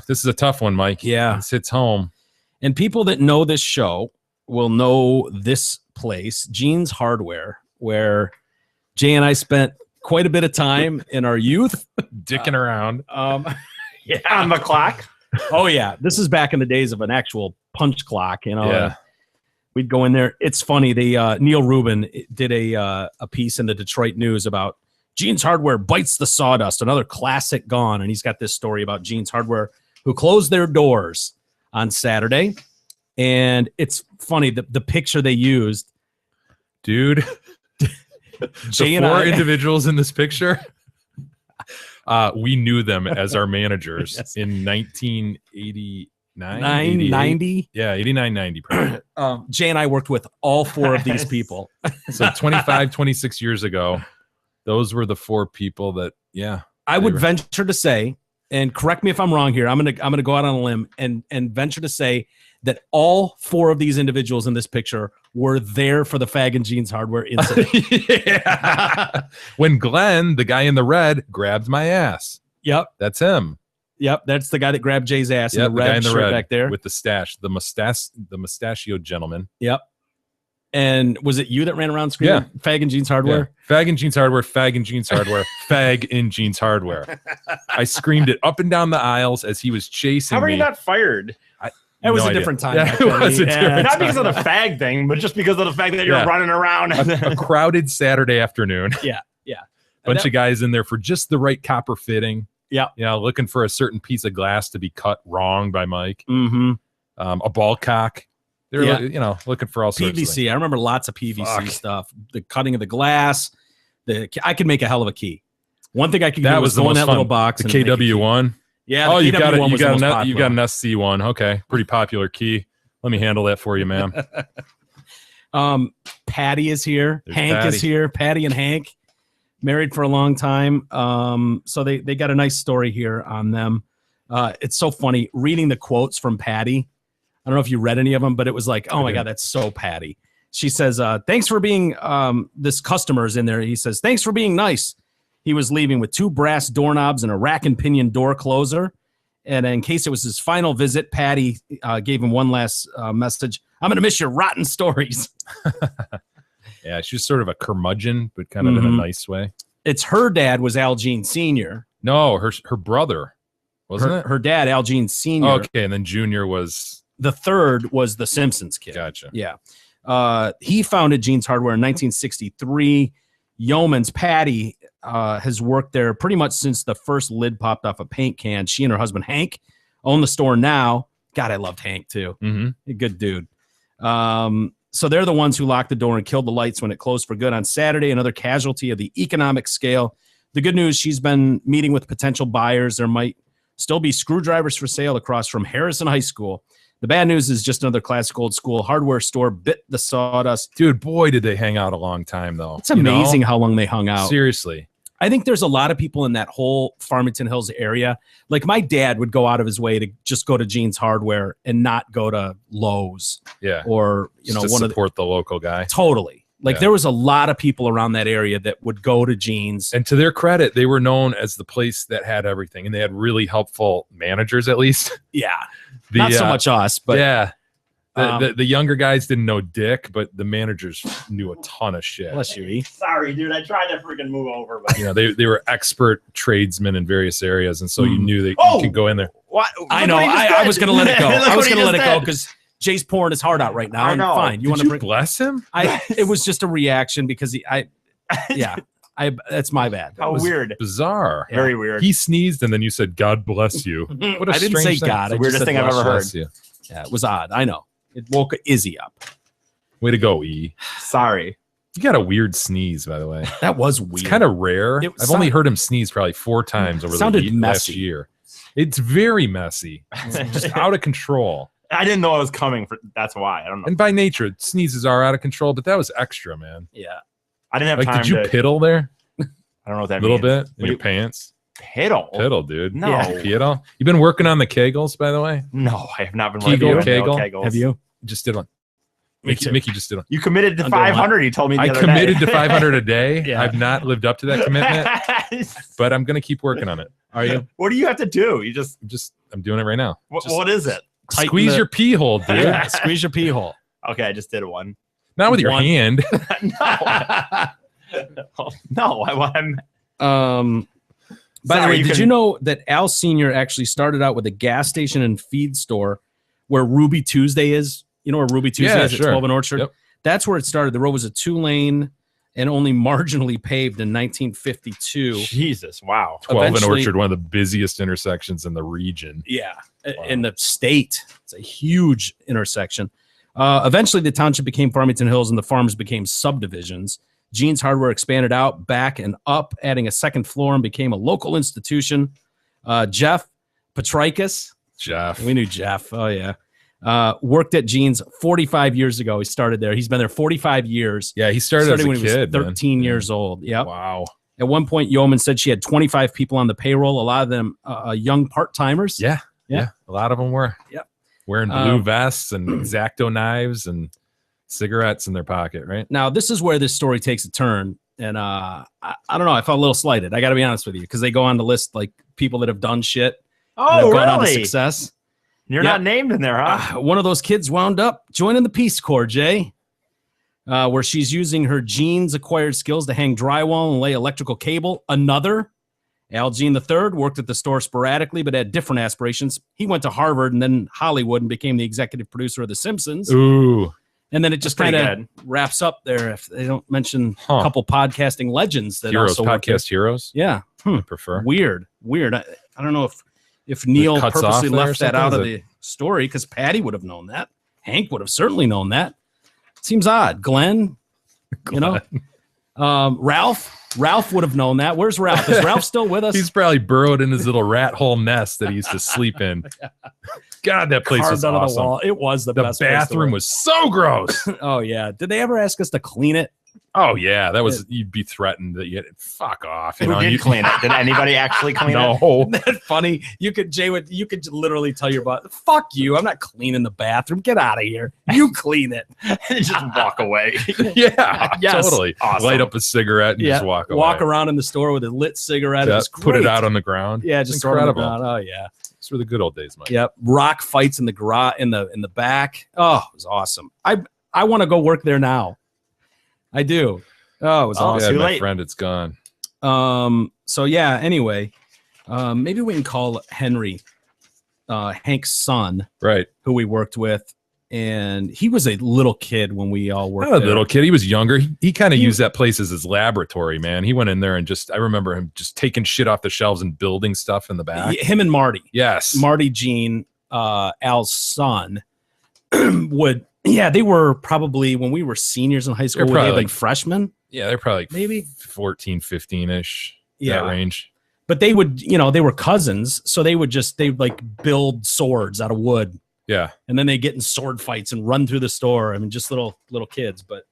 This is a tough one, Mike. Yeah. This hits home. And people that know this show will know this place, Gene's Hardware, where Jay and I spent quite a bit of time in our youth dicking around. On the clock. Oh yeah, this is back in the days of an actual punch clock. We'd go in there. It's funny. Neil Rubin did a piece in the Detroit News about Gene's Hardware bites the sawdust, another classic gone, and he's got this story about Gene's Hardware who closed their doors on Saturday. And it's funny, the picture they used. Dude, Jay the four individuals in this picture, we knew them as our managers in 1989. 90? Yeah, 89, 90. Jay and I worked with all four of these people. So 25, 26 years ago, those were the four people that, I would venture to say, and correct me if I'm wrong here, I'm gonna go out on a limb and venture to say that all 4 of these individuals in this picture were there for the Fag and Jeans Hardware incident. Yeah. When Glenn, the guy in the red, grabbed my ass. Yep. That's him. Yep. That's the guy that grabbed Jay's ass in Yep, the the guy red in the shirt red back there. with the stash, the mustachioed gentleman. Yep. And was it you that ran around screaming Fag and Jeans Hardware? Yeah. Fag and Jeans Hardware, Fag and Jeans Hardware, Fag and Jeans Hardware. I screamed it up and down the aisles as he was chasing How are me. you not fired? It was No a idea. different time. Yeah, back it then. was a different Not because of the fag thing, but just because of the fact that you're Yeah. running around. A crowded Saturday afternoon. Yeah. Bunch of guys in there for just the right copper fitting. Yeah. Looking for a certain piece of glass to be cut wrong by Mike. Mm-hmm. A ball cock. They're Yeah. looking for all sorts of things. PVC. I remember lots of PVC Fuck. stuff. The cutting of the glass. I could make a hell of a key. One thing I could That do was was the go in most that fun. little box. The and make a key. KW1. Yeah. The Oh, you KW1 got it. was the most You got popular. an SC1. Okay, pretty popular key. Let me handle that for you, ma'am. Patty is here. There's Hank is Patty. here. Patty and Hank, married for a long time. So they got a nice story here on them. It's so funny reading the quotes from Patty. I don't know if you read any of them, but it was like, oh my God, that's so Patty. She says, thanks for being, this customer's in there. He says, thanks for being nice. He was leaving with 2 brass doorknobs and a rack and pinion door closer. And in case it was his final visit, Patty gave him one last message. I'm going to miss your rotten stories. Yeah, she's sort of a curmudgeon, but kind of in a nice way. It's her dad was Al Jean Sr. No, her brother, wasn't it? Her dad, Al Jean Sr. Oh, okay, and then Junior was. The third was the Simpsons kid. Gotcha. Yeah. He founded Jeans Hardware in 1963. Yeoman's Patty has worked there pretty much since the first lid popped off a paint can. She and her husband, Hank, own the store now. God, I loved Hank, too. Mm-hmm. A good dude. So they're the ones who locked the door and killed the lights when it closed for good on Saturday, another casualty of the economic scale. The good news, she's been meeting with potential buyers. There might still be screwdrivers for sale across from Harrison High School. The bad news is just another classic old school hardware store bit the sawdust. Dude, boy, did they hang out a long time, though. It's amazing how long they hung out. Seriously. I think there's a lot of people in that whole Farmington Hills area. Like my dad would go out of his way to just go to Jeans Hardware and not go to Lowe's Yeah. or, you know, Just to one of the, support the local guy. totally. Like Yeah. there was a lot of people around that area that would go to Jeans. And to their credit, they were known as the place that had everything, and they had really helpful managers, at least. Yeah. Not so much us, but yeah. The younger guys didn't know dick, but the managers knew a ton of shit. bless you, E. Sorry, dude. I tried to freaking move over, but You know, they were expert tradesmen in various areas, and so you knew that Oh! you could go in there. what? I Look know. what he just I did. was going to let it go. Look I was what he going to let it just go did. because Jay's pouring his heart out right now. I And know. fine. You Did want you to bring bless him? It was just a reaction because that's my bad. That How was weird. Bizarre. Very weird. He sneezed, and then you said, "God bless you." What a I didn't strange say thing. God. the I just weirdest said thing I've bless ever you. heard. Bless you. Yeah, it was odd. I know. It woke Izzy up. Way to go, E. Sorry. You got a weird sneeze, by the way. That was weird. It's kind of rare. It I've only sound- heard him sneeze probably 4 times over Sounded the last messy. year. It's very messy. It's just out of control. I didn't know it was coming. That's why. I don't know. And by nature, sneezes are out of control, but that was extra, man. Yeah. I didn't have Like, time did you to. piddle there I don't know what that a little means. bit in your pants? Piddle. Piddle, dude. No. Yeah. Piddle. You've been working on the Kegels, by the way? No, I have not been Kegel, working on Kegel. Kegels. Have you? Just did one. Me too. Mickey just did one. You committed to I'm doing 500. You told me the I other committed day. to 500 a day. Yeah. I've not lived up to that commitment, but I'm going to keep working on it. Are you? What do you have to do? You just. I'm doing it right now. What is it? Tighten Squeeze the- your pee hole, dude. Yeah, squeeze your pee hole. Okay, I just did one. Not with your One. hand. No, I'm. By the Sorry, way, you did can- you know that Al Sr. actually started out with a gas station and feed store where Ruby Tuesday is? You know where Ruby Tuesday Yeah, is sure. at 12 and Orchard? Yep. That's where it started. The road was a 2-lane and only marginally paved in 1952. Jesus, wow. 12 and Eventually- Orchard, one of the busiest intersections in the region. Yeah, Wow. in the state. It's a huge intersection. Eventually, the township became Farmington Hills and the farms became subdivisions. Jeans Hardware expanded out, back, and up, adding a second floor and became a local institution. Jeff Petrikis, Jeff. we knew Jeff. Oh, yeah. Worked at Jeans 45 years ago. He started there. He's been there 45 years. Yeah, he started as a when he kid. was man. 13 years old. Yep. Wow. At one point, Yeoman said she had 25 people on the payroll, a lot of them young part-timers. Yeah. Yeah. A lot of them were. Yep. wearing blue vests and X-Acto knives and cigarettes in their pocket, right? Now, this is where this story takes a turn. And I don't know. I felt a little slighted. I got to be honest with you, because they go on to list like people that have done shit. Oh, gone on to really? success. You're not named in there, huh? One of those kids wound up joining the Peace Corps, Jay, where she's using her genes acquired skills to hang drywall and lay electrical cable. Another, Al Jean III, worked at the store sporadically, but had different aspirations. He went to Harvard and then Hollywood and became the executive producer of The Simpsons. Ooh. And then it just kind of wraps up there if they don't mention a couple podcasting legends that heroes, also podcast heroes. Yeah. I prefer. Weird. I don't know if Neil purposely left that out of the story, because Patty would have known that. Hank would have certainly known that. Seems odd. Glenn. You know, Ralph would have known that. Where's Ralph? Is Ralph still with us? He's probably burrowed in his little rat hole nest that he used to sleep in. God, that place was out awesome. Of the wall. It was the best. The bathroom was so gross. Oh yeah. Did they ever ask us to clean it? Oh yeah, that was. You'd be threatened that you fuck off. You Who know, did clean it? Did anybody actually clean it? No. Isn't that funny? You could literally tell your boss, "Fuck you! I'm not cleaning the bathroom. Get out of here. You clean it." And just walk away. Yeah, Yes. totally. Awesome. Light up a cigarette and just walk away. Walk around in the store with a lit cigarette. Yeah, It was put it great. out on the ground. Yeah, just throw it on the incredible. ground. Oh yeah. These were the good old days, Mike. Yep. Rock fights in the garage in the back. Oh, it was awesome. I want to go work there now. I do. Oh, it was awesome. Yeah, my late. friend, it's gone. So yeah, anyway, maybe we can call Henry, Hank's son, Right. who we worked with. And he was a little kid when we all worked Not a there. little kid. He was younger. He kind of used that place as his laboratory, man. He went in there and I remember him just taking shit off the shelves and building stuff in the back. Him and Marty. Yes. Marty Jean, Al's son, they were probably, when we were seniors in high school, They're would they have probably been freshmen? Yeah, they're probably like Maybe 14, 15-ish, Yeah. that range. But they would, they were cousins. So they would build swords out of wood. Yeah. And then they get in sword fights and run through the store. I mean, just little kids. But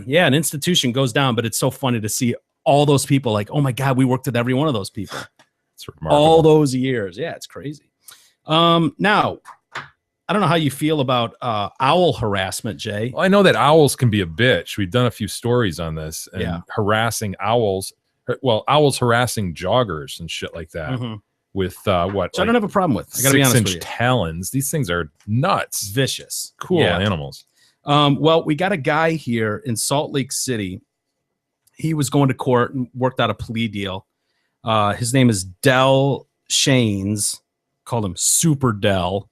yeah, an institution goes down, but it's so funny to see all those people like, oh my God, we worked with every one of those people. It's remarkable. All those years. Yeah, it's crazy. Now, I don't know how you feel about owl harassment, Jay. Well, I know that owls can be a bitch. We've done a few stories on this and Yeah. harassing owls. Well, owls harassing joggers and shit like that Mhm. with Which I don't have a problem with. I gotta be honest with 6-inch you. talons. These things are nuts. Vicious. Cool Yeah. animals. Well, we got a guy here in Salt Lake City. He was going to court and worked out a plea deal. His name is Del Shanes. Called him Super Del.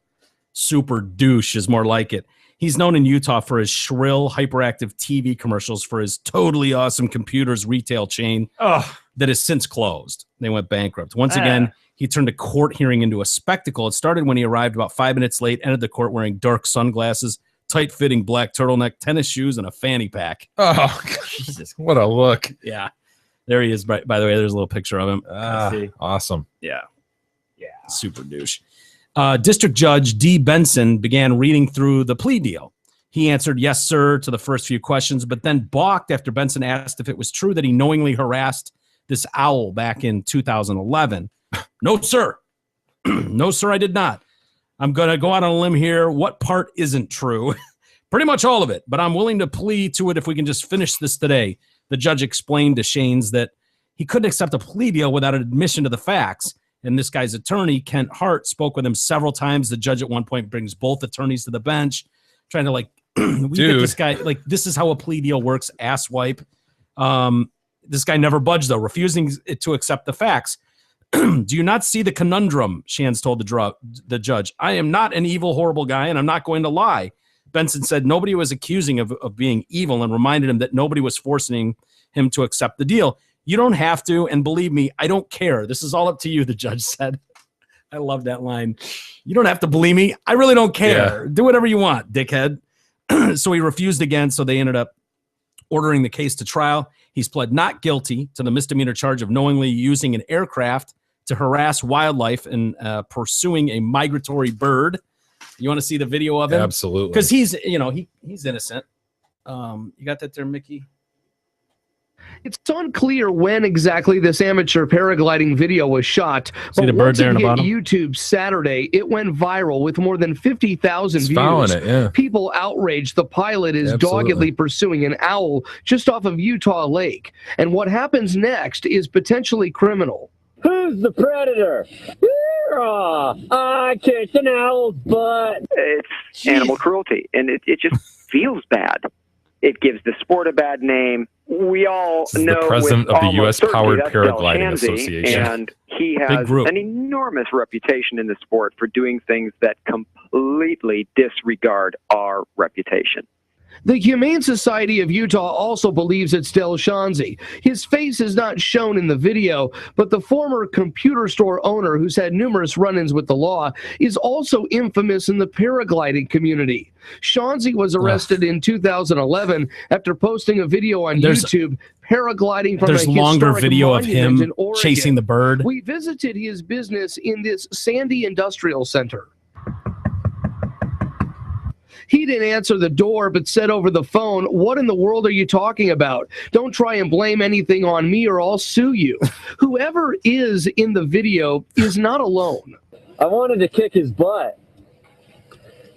Super douche is more like it. He's known in Utah for his shrill, hyperactive TV commercials for his totally awesome computers retail chain that has since closed. They went bankrupt. Once again, he turned a court hearing into a spectacle. It started when he arrived about 5 minutes late, entered the court wearing dark sunglasses, tight-fitting black turtleneck, tennis shoes, and a fanny pack. Oh, Jesus. What a look. Yeah. There he is. By the way, there's a little picture of him. Awesome. Yeah. Super douche. District Judge D. Benson began reading through the plea deal. He answered yes, sir, to the first few questions, but then balked after Benson asked if it was true that he knowingly harassed this owl back in 2011. No, sir. No, sir, I did not. I'm going to go out on a limb here. What part isn't true? Pretty much all of it, but I'm willing to plead to it if we can just finish this today. The judge explained to Shanes that he couldn't accept a plea deal without an admission to the facts. And this guy's attorney, Kent Hart, spoke with him several times. The judge at one point brings both attorneys to the bench, trying to we get this guy, this is how a plea deal works, asswipe. This guy never budged, though, refusing to accept the facts. Do you not see the conundrum? Shands told the judge. I am not an evil, horrible guy, and I'm not going to lie. Benson said nobody was accusing of being evil and reminded him that nobody was forcing him to accept the deal. You don't have to, and believe me, I don't care. This is all up to you, the judge said. I love that line. You don't have to believe me. I really don't care. Yeah. Do whatever you want, dickhead. So he refused again, so they ended up ordering the case to trial. He's pled not guilty to the misdemeanor charge of knowingly using an aircraft to harass wildlife and pursuing a migratory bird. You want to see the video of him? Absolutely. Because he's innocent. You got that there, Mickey? It's unclear when exactly this amateur paragliding video was shot. See the bird once there in it the hit bottom? YouTube Saturday, it went viral with more than 50,000 It's views. following it, yeah. People outraged the pilot is Absolutely. doggedly pursuing an owl just off of Utah Lake. And what happens next is potentially criminal. Who's the predator? I kicked an owl's butt. It's animal cruelty, and it just feels bad. It gives the sport a bad name. We all This is know the president with of the almost U.S. certainty Powered that's Paragliding Del Shanzy, Association. and he Big has group. an enormous reputation in the sport for doing things that completely disregard our reputation. The Humane Society of Utah also believes it's Del Shanzy. His face is not shown in the video, but the former computer store owner, who's had numerous run-ins with the law, is also infamous in the paragliding community. Shanzy was arrested in 2011 after posting a video on YouTube paragliding from a There's longer historic video of monument him in Oregon. chasing the bird. We visited his business in this Sandy Industrial Center. He didn't answer the door, but said over the phone, "What in the world are you talking about? Don't try and blame anything on me or I'll sue you." Whoever is in the video is not alone. I wanted to kick his butt.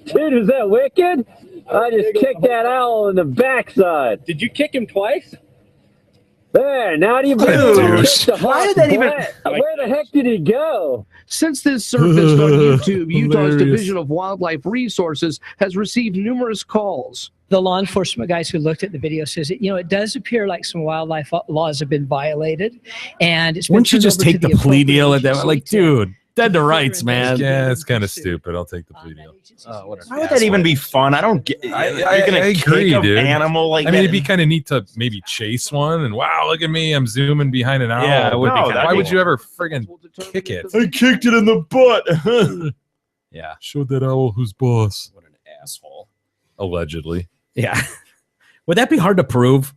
Dude, is that wicked? I just kicked that owl in the backside. Did you kick him twice? There, now do you Dude, kick the why hawk's did that even- butt? Where the heck did he go? Since this surfaced on YouTube, Utah's Hilarious. Division of Wildlife Resources has received numerous calls. The law enforcement guys who looked at the video says that, it does appear like some wildlife laws have been violated, and it's been Wouldn't you turned just over to take the plea appropriate deal at that? agency Like, to- dude, dead to rights, man. Yeah, it's kind of stupid. I'll take the plea deal. Why would that even be fun? I don't get. I You're gonna agree, kick an dude. animal like I mean, that? it'd be kind of neat to maybe chase one and wow, look at me, I'm zooming behind an owl. Yeah, it would be But kinda why would cool. you ever friggin' kick it? I kicked it in the butt. Yeah. Show that owl who's boss. What an asshole. Allegedly. Yeah. Would that be hard to prove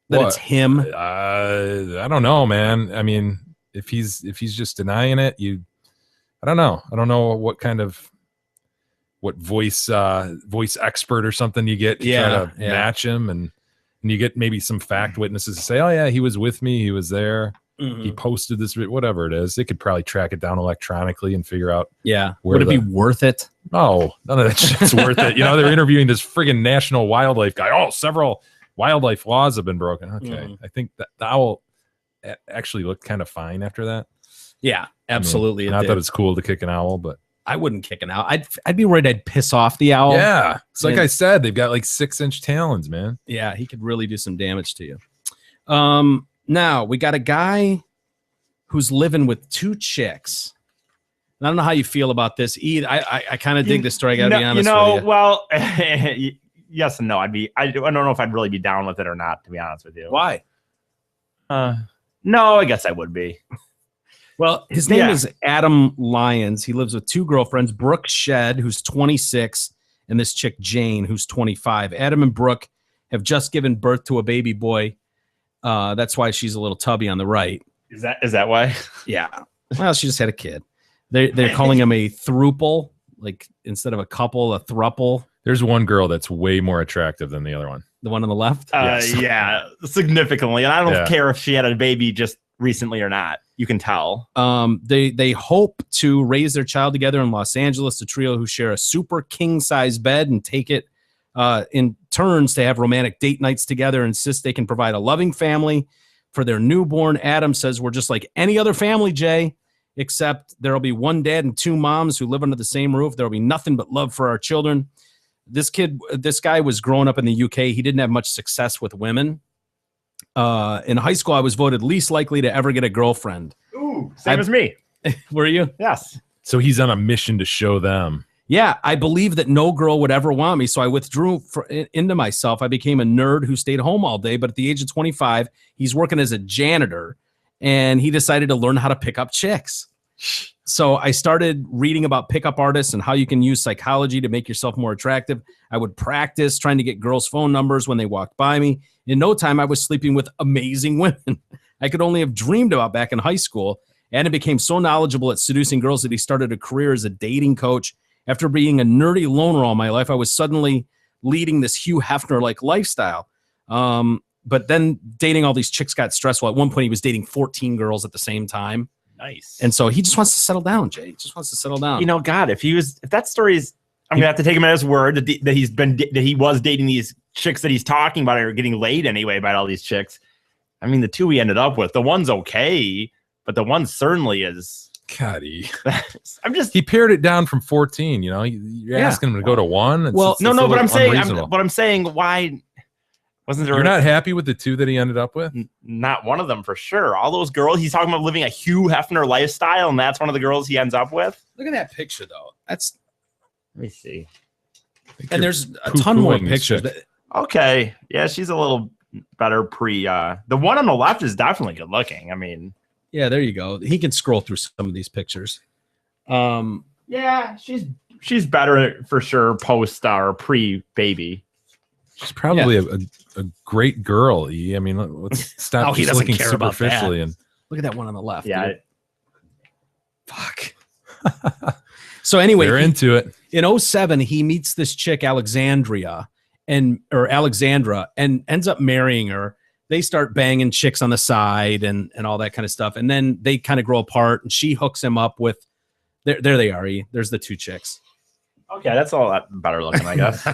that What? it's him? I don't know, man. I mean, if he's just denying it, I don't know. I don't know what voice expert or something you get to try to match him, and you get maybe some fact witnesses to say, oh yeah, he was with me, he was there, he posted this, whatever it is. They could probably track it down electronically and figure out. Yeah. Where Would it be worth it? No, none of that shit's worth it. They're interviewing this friggin' national wildlife guy. Oh, several wildlife laws have been broken. Okay. I think that the owl actually looked kind of fine after that. Yeah, absolutely. I mean, not that it's cool to kick an owl, but I wouldn't kick an owl. I'd be worried I'd piss off the owl. yeah, it's like And- I said, they've got like 6-inch talons, man. Yeah, he could really do some damage to you. Now we got a guy who's living with 2 chicks. And I don't know how you feel about this. I kind of dig this story. I gotta be honest with you. Well, yes and no. I don't know if I'd really be down with it or not, to be honest with you. Why? No, I guess I would be. Well, his name is Adam Lyons. He lives with 2 girlfriends, Brooke Shed, who's 26, and this chick, Jane, who's 25. Adam and Brooke have just given birth to a baby boy. That's why she's a little tubby on the right. Is that why? Yeah. Well, she just had a kid. They're calling him a throuple, like instead of a couple, a thruple. There's one girl that's way more attractive than the other one. The one on the left? Yes. Yeah, significantly. And I don't Yeah. care if she had a baby just recently or not. You can tell. They hope to raise their child together in Los Angeles, the trio who share a super king size bed and take it in turns to have romantic date nights together, insist they can provide a loving family for their newborn. Adam says, we're just like any other family, Jay, except there'll be 1 dad and 2 moms who live under the same roof. There'll be nothing but love for our children. This guy was growing up in the UK. He didn't have much success with women. In high school, I was voted least likely to ever get a girlfriend. Ooh, same as me. Were you? Yes. So he's on a mission to show them. Yeah, I believe that no girl would ever want me, so I withdrew into myself. I became a nerd who stayed home all day, but at the age of 25, he's working as a janitor, and he decided to learn how to pick up chicks. So I started reading about pickup artists and how you can use psychology to make yourself more attractive. I would practice trying to get girls' phone numbers when they walked by me. In no time, I was sleeping with amazing women I could only have dreamed about back in high school. And it became so knowledgeable at seducing girls that he started a career as a dating coach. After being a nerdy loner all my life, I was suddenly leading this Hugh Hefner-like lifestyle. but then dating all these chicks got stressful. At one point, he was dating 14 girls at the same time. Nice. And so he just wants to settle down, Jay. He just wants to settle down. You know, God, if that story is, I'm gonna have to take him at his word that he was dating these chicks that he's talking about or getting laid anyway by all these chicks. I mean, the two he ended up with, the one's okay, but the one certainly is. God, he pared it down from 14. You know, you're asking him to go to 1. But I'm saying, why wasn't there? You're not happy with the 2 that he ended up with? Not one of them for sure. All those girls, he's talking about living a Hugh Hefner lifestyle, and that's one of the girls he ends up with. Look at that picture, though. Let me see. And there's a ton more pictures. Okay, yeah, she's a little better the one on the left is definitely good looking. I mean, yeah, there you go. He can scroll through some of these pictures. Yeah, she's better for sure post or pre-baby. She's probably a great girl. I mean, let's stop he just doesn't looking care about superficially. that. And look at that one on the left. Yeah. Fuck. So anyway, they're into it. In 07, he meets this chick, Alexandra, and ends up marrying her. They start banging chicks on the side and all that kind of stuff. And then they kind of grow apart, and she hooks him up with there they are. There's the 2 chicks. Okay, that's all that better looking, I guess.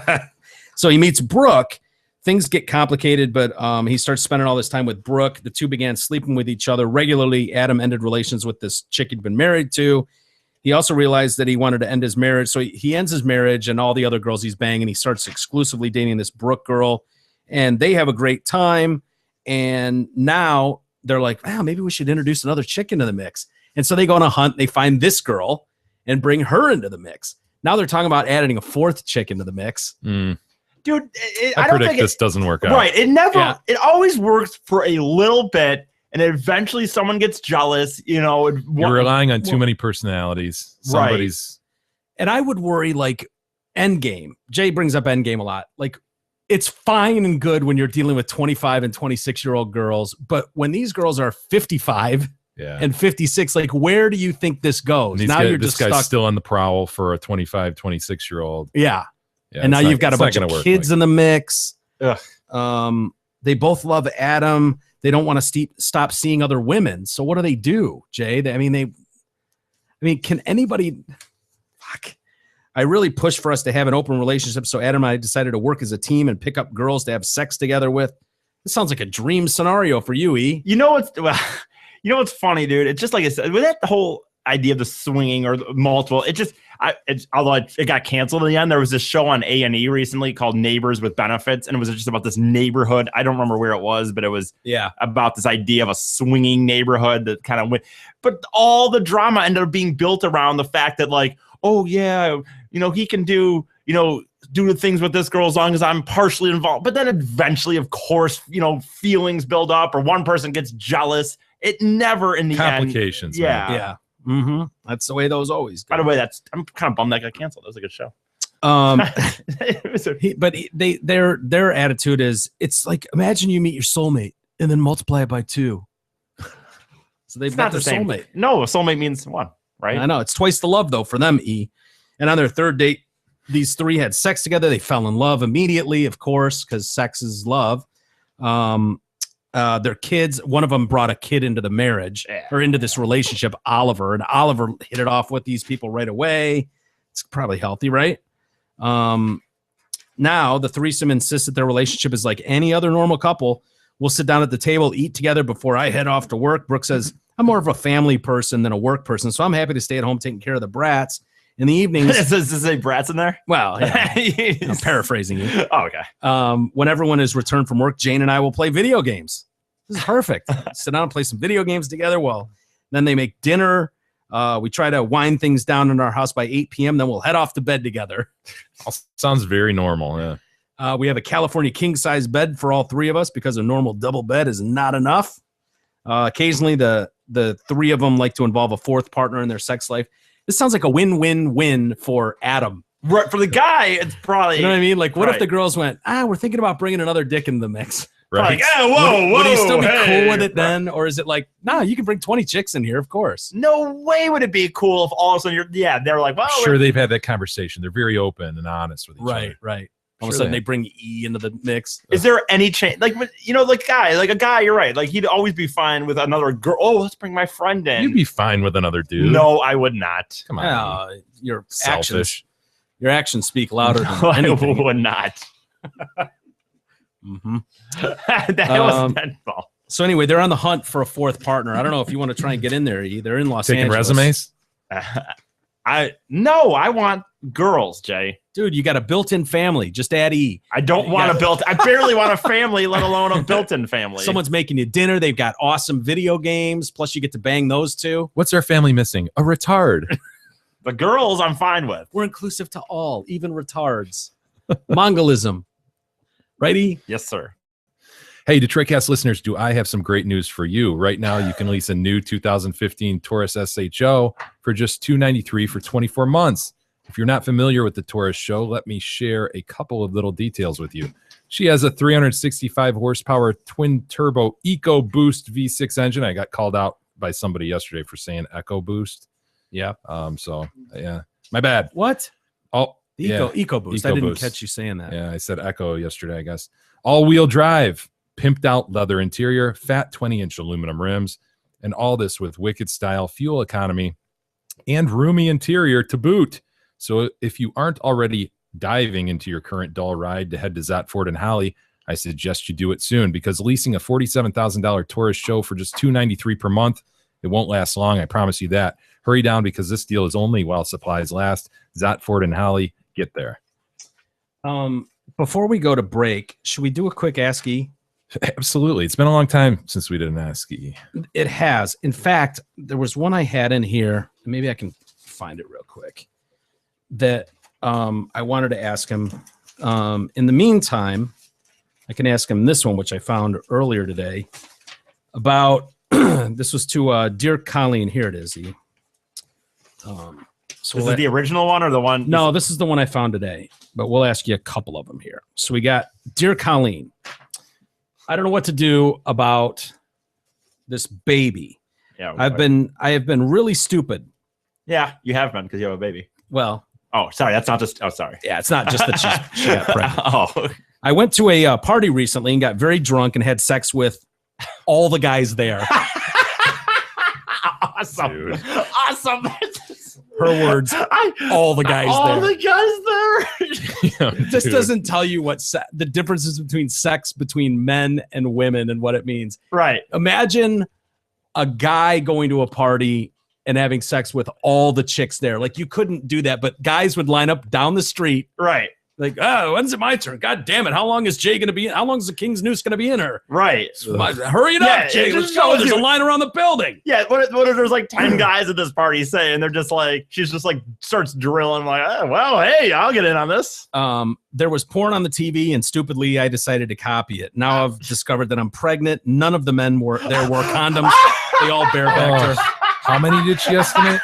So he meets Brooke. Things get complicated, but he starts spending all this time with Brooke. The 2 began sleeping with each other regularly. Adam ended relations with this chick he'd been married to. He also realized that he wanted to end his marriage. So he ends his marriage and all the other girls he's banging. He starts exclusively dating this Brooke girl, and they have a great time. And now they're like, wow, maybe we should introduce another chick into the mix. And so they go on a hunt. They find this girl and bring her into the mix. Now they're talking about adding a 4th chick into the mix. Dude, I predict this doesn't work out. Right. It always works for a little bit. And eventually someone gets jealous, you know. You're relying on too many personalities. Somebody's. Right. And I would worry, like, Endgame. Jay brings up Endgame a lot. Like, it's fine and good when you're dealing with 25 and 26-year-old girls. But when these girls are 55 and 56, like, where do you think this goes? Now you're just this guy's stuck. still on the prowl for a 25, 26-year-old. Yeah. And now you've got a bunch of kids in the mix. Ugh. They both love Adam. They don't want to stop seeing other women. So what do, Jay? Can anybody? Fuck. I really pushed for us to have an open relationship. So Adam and I decided to work as a team and pick up girls to have sex together with. This sounds like a dream scenario for you, E. You know what's funny, dude? It's just like I said, with that the whole idea of the swinging or the multiple. Although it got canceled in the end. There was this show on A&E recently called Neighbors with Benefits, and it was just about this neighborhood. I don't remember where it was, but it was about this idea of a swinging neighborhood that kind of went. But all the drama ended up being built around the fact that, like, oh yeah, you know, he can do, you know, do the things with this girl as long as I'm partially involved. But then eventually, of course, you know, feelings build up or one person gets jealous. It never in the complications. end. Yeah. Mm-hmm. That's the way those always go. By the way, I'm kind of bummed that got canceled. That was a good show. Their attitude is, it's like, imagine you meet your soulmate and then multiply it by 2. So they've got their soulmate. No, a soulmate means 1, right? I know, it's twice the love though for them, E. And on their 3rd date, these 3 had sex together. They fell in love immediately, of course, because sex is love. Their kids, one of them brought a kid into the marriage or into this relationship, Oliver, and Oliver hit it off with these people right away. It's probably healthy, right? Now the threesome insists that their relationship is like any other normal couple. We'll sit down at the table, eat together before I head off to work. Brooke says, I'm more of a family person than a work person, so I'm happy to stay at home taking care of the brats. In the evenings, does it say brats in there? Well, yeah. I'm paraphrasing you. Oh, okay. When everyone is returned from work, Jane and I will play video games. This is perfect. Sit down and play some video games together. Well, then they make dinner. We try to wind things down in our house by 8 p.m. Then we'll head off to bed together. Sounds very normal. Yeah. We have a California king-size bed for all 3 of us because a normal double bed is not enough. Occasionally, the 3 of them like to involve a 4th partner in their sex life. This sounds like a win-win-win for Adam. Right, for the guy, it's probably... You know what I mean? Like, what if the girls went, we're thinking about bringing another dick into the mix? Right. Like, whoa. Would he still be cool with it then? Or is it like, you can bring 20 chicks in here, of course. No way would it be cool if all of a sudden they're like, well... Sure, they've had that conversation. They're very open and honest with each other. Right. All of a Sure sudden they- they bring E into the mix. Is there any change? Like, a guy, you're right. Like, he'd always be fine with another girl. Oh, let's bring my friend in. You'd be fine with another dude. No, I would not. Come on. Your Selfish. actions speak louder than No, I anything. would not. Mhm. That was mental. So anyway, they're on the hunt for a fourth partner. I don't know if you want to try and get in there. They're in Los Taking Angeles. resumes. I want girls, Jay. Dude, you got a built-in family. Just add E. I don't want I barely want a family, let alone a built-in family. Someone's making you dinner. They've got awesome video games. Plus, you get to bang those two. What's our family missing? A retard. The girls, I'm fine with. We're inclusive to all, even retards. Mongolism. Righty? Yes, sir. Hey, DetroitCast listeners, do I have some great news for you? Right now, you can lease a new 2015 Taurus SHO for just $293 for 24 months. If you're not familiar with the Taurus show, let me share a couple of little details with you. She has a 365 horsepower twin turbo EcoBoost V6 engine. I got called out by somebody yesterday for saying EcoBoost. Yeah. So yeah, my bad. What? Oh, EcoBoost. I didn't EcoBoost. catch you saying that. Yeah, I said Echo yesterday, I guess. All-wheel drive, pimped out leather interior, fat 20-inch aluminum rims, and all this with wicked style, fuel economy, and roomy interior to boot. So if you aren't already diving into your current dull ride to head to Zot Ford and Holly, I suggest you do it soon, because leasing a $47,000 Taurus show for just $293 per month, it won't last long. I promise you that. Hurry down, because this deal is only while supplies last. Zot Ford and Holly, get there. Before we go to break, should we do a quick Ask E? Absolutely. It's been a long time since we did an Ask E. It has. In fact, there was one I had in here. Maybe I can find it real quick. That I wanted to ask him. In the meantime, I can ask him this one, which I found earlier today. About this was to Dear Colleen. Here it is. So Is it the original one or the one? No, this is the one I found today, but we'll ask you a couple of them here. So we got Dear Colleen. I don't know what to do about this baby. Yeah, I have been really stupid. Yeah, you have been, because you have a baby. Well, oh, sorry, that's not just. Oh, sorry. Yeah, it's not just that she got pregnant. Oh, I went to a party recently and got very drunk and had sex with all the guys there. Awesome, Dude. awesome. Her words. All the guys all there. the guys there. This Dude. doesn't tell you what the differences between sex between men and women and what it means. Right. Imagine a guy going to a party and having sex with all the chicks there. Like, you couldn't do that, but guys would line up down the street. Right. Like, oh, when's it my turn? God damn it. How long is Jay going to be in? How long is the King's Noose going to be in her? Right. Hurry it Yeah, up, Jay. it Let's just go. shows There's a you- line around the building. Yeah. What if there's like 10 guys at this party saying they're just like, she's just like starts drilling like, oh, well, hey, I'll get in on this. There was porn on the TV, and stupidly I decided to copy it. Now I've discovered that I'm pregnant. None of the men wore condoms. They all barebacked her. How many did she estimate?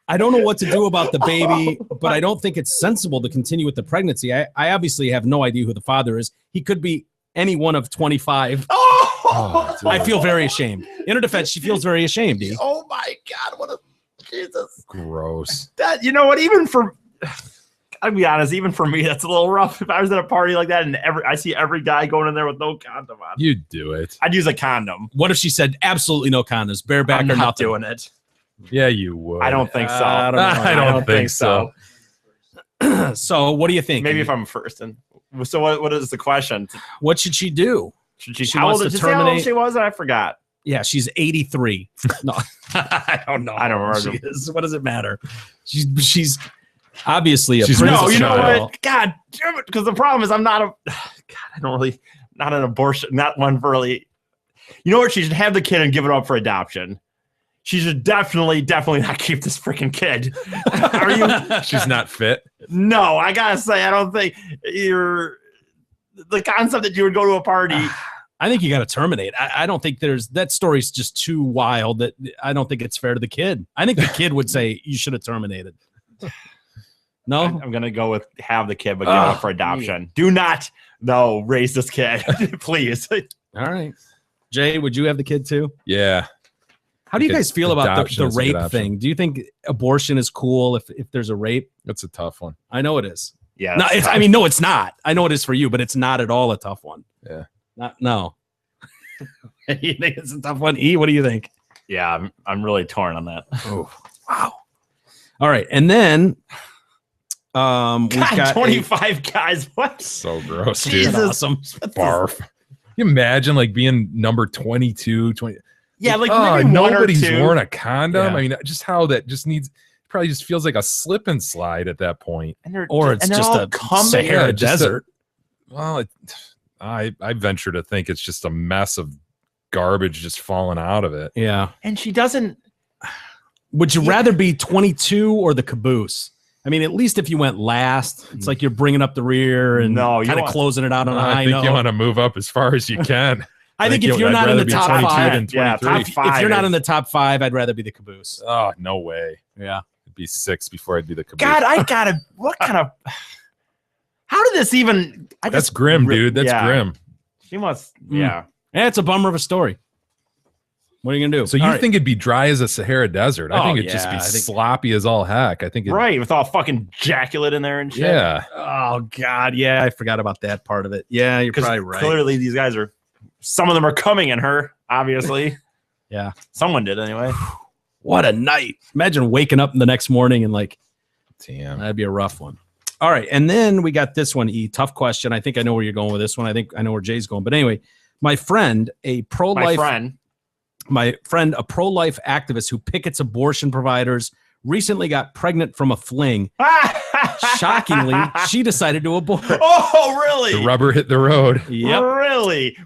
I don't know what to do about the baby, but I don't think it's sensible to continue with the pregnancy. I obviously have no idea who the father is. He could be any one of 25. Oh, dude. I feel very ashamed. In her defense, she feels very ashamed. E. Oh my God. What a Jesus. Gross. That, you know what, even for, I'll be honest, even for me, that's a little rough. If I was at a party like that and I see every guy going in there with no condom on, You'd do it. I'd use a condom. What if she said absolutely no condoms, bareback I'm or not nothing? doing it. Yeah, you would. I don't think so. I don't know. I don't think so. So what do you think? Maybe if I'm first. And so what is the question? What should she do? Should she, She how wants old to did you say how old terminate- she was? I forgot. Yeah, she's 83. No, I don't know. I don't how old remember. she is. What does it matter? She's obviously a She's princess No, you know child. what? God damn it. Because the problem is I'm not a, God, I don't really, not an abortion, not one for really, you know what? She should have the kid and give it up for adoption. She should definitely not keep this freaking kid. Are you? She's not fit. No, I gotta say, I don't think the concept that you would go to a party. I think you got to terminate. I don't think that story's just too wild that I don't think it's fair to the kid. I think the kid would say you should have terminated. No, I'm gonna go with have the kid, but give it up for adoption. Do not, raise this kid, please. all right. Jay, would you have the kid too? Yeah. How do you Because guys feel about adoption the is a good rape option. thing? Do you think abortion is cool if there's a rape? That's a tough one. I know it is. Yeah. No, that's it's. tough. I mean, no, it's not. I know it is for you, but it's not at all a tough one. Yeah. No. You think it's a tough one? E, what do you think? yeah, I'm really torn on that. Oh, wow. All right, and then we've God, got 25 guys. What? So gross, dude. Jesus. awesome. Barf. You imagine like being number 22, 20. Yeah, like oh, maybe one or nobody's two. worn a condom. Yeah. I mean, just how that just needs probably just feels like a slip and slide at that point. And they're, Or it's and they're just all a coming. Sahara Yeah, just a- desert. Well, I venture to think it's just a mess of garbage just falling out of it. Yeah. And she doesn't. Would you rather be 22 or the caboose? I mean, at least if you went last, it's like you're bringing up the rear and No, you kind of want- closing it out on a I high think note. you want to move up as far as you can. I think if I'd you're not in rather the be top 22 5, than yeah, 23. top if you're not is- in the top 5, I'd rather be the caboose. Oh, no way. Yeah. It'd be 6 before I'd be the caboose. God, I gotta. What kind of? How did this even? I That's just grim, dude. That's yeah. grim. She must. Mm. Yeah. Yeah, it's a bummer of a story. What are you gonna do? So you All right. think it'd be dry as a Sahara desert? I Oh, think it'd just yeah, be I think- sloppy as all heck. I think it, Right, with all fucking ejaculate in there and shit. Yeah. Oh God, yeah, I forgot about that part of it. Yeah, you're Because probably right. clearly these guys are. Some of them are coming in her. Obviously. Yeah. Someone did anyway. What a night! Imagine waking up the next morning and like Damn. that'd be a rough one. All right, and then we got this one. E, tough question. I think I know where you're going with this one. I think I know where Jay's going. But anyway, my friend, a My pro-life friend. a pro-life activist who pickets abortion providers, recently got pregnant from a fling. Shockingly, she decided to abort. Oh, really? The rubber hit the road. Yep.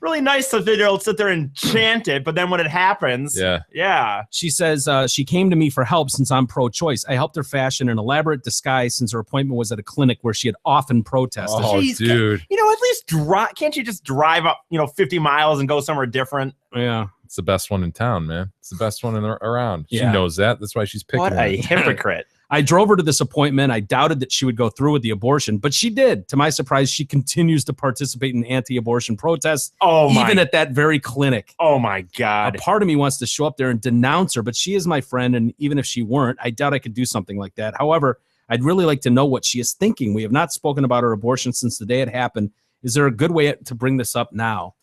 Really nice to sit there and chant it, but then when it happens, Yeah. She says she came to me for help since I'm pro-choice. I helped her fashion an elaborate disguise since her appointment was at a clinic where she had often protested. Oh, Jeez, dude. at least drive. Can't you just drive up, 50 miles and go somewhere different? Yeah. It's the best one in town, man. It's the best one around. She Yeah. knows that. That's why she's picking What a it. hypocrite. I drove her to this appointment. I doubted that she would go through with the abortion, but she did. To my surprise, she continues to participate in anti-abortion protests, even at that very clinic. Oh my A God. part of me wants to show up there and denounce her, but she is my friend, and even if she weren't, I doubt I could do something like that. However, I'd really like to know what she is thinking. We have not spoken about her abortion since the day it happened. Is there a good way to bring this up now?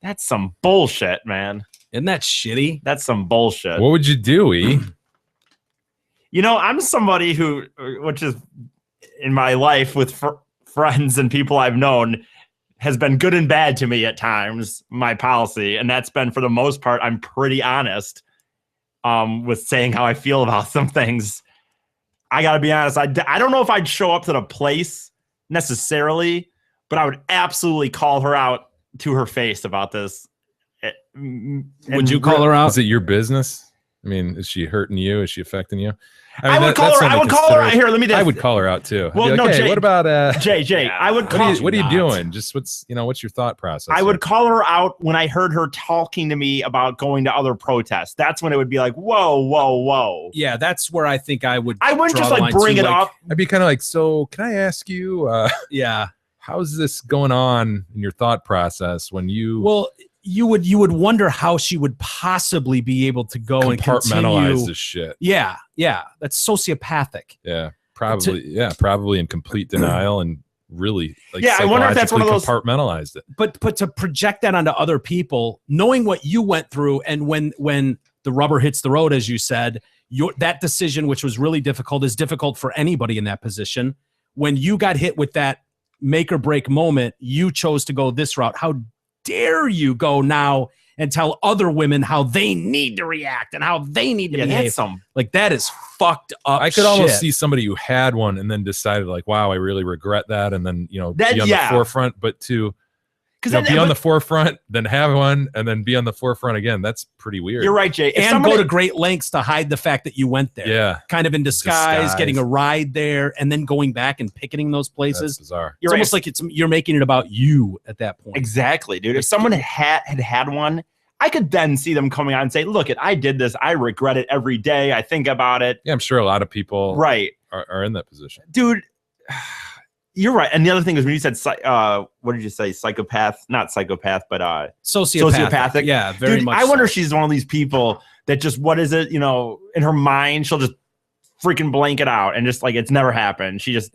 That's some bullshit, man. Isn't that shitty? That's some bullshit. What would you do, E? I'm somebody who, which is in my life with friends and people I've known, has been good and bad to me at times, my policy. And that's been, for the most part, I'm pretty honest with saying how I feel about some things. I got to be honest. I don't know if I'd show up to the place necessarily, but I would absolutely call her out to her face about this. Would you call her out? Is it your business? I mean, is she hurting you? Is she affecting you? I would call her out. Here, let me. I would call her out too. Well, I'd be no, like, hey, Jay. what about Jay? I would call. What are you doing? Just what's your thought process? I would call her out when I heard her talking to me about going to other protests. That's when it would be like, whoa. Yeah, that's where I think I would. I wouldn't draw just the like line bring too, it like, up. I'd be kind of like, so can I ask you? Yeah. How's this going on in your thought process when you? Well, you would wonder how she would possibly be able to go and compartmentalize continue. this shit. Yeah, that's sociopathic. Yeah, probably in complete denial and really like. Yeah, I wonder if that's one of those- compartmentalized it. But to project that onto other people, knowing what you went through, and when the rubber hits the road, as you said, that decision, which was really difficult, is difficult for anybody in that position. When you got hit with that make or break moment, you chose to go this route. How dare you go now and tell other women how they need to react and how they need to behave? Like, that is fucked up. I could almost shit. see somebody who had one and then decided like, wow, I really regret that, and then be on the forefront. But to be on the forefront, then have one, and then be on the forefront again. That's pretty weird. You're right, Jay. And go to great lengths to hide the fact that you went there. Yeah. Kind of in disguise, getting a ride there, and then going back and picketing those places. That's bizarre. It's almost like you're making it about you at that point. Exactly, dude. If someone had one, I could then see them coming out and say, look, I did this. I regret it every day. I think about it. Yeah, I'm sure a lot of people are in that position. Dude, you're right. And the other thing is when you said, what did you say? Psychopath? Not psychopath, but sociopathic. Yeah, very Dude, much I wonder so. if she's one of these people that just, what is it? In her mind, she'll just freaking blank it out and just like it's never happened. She just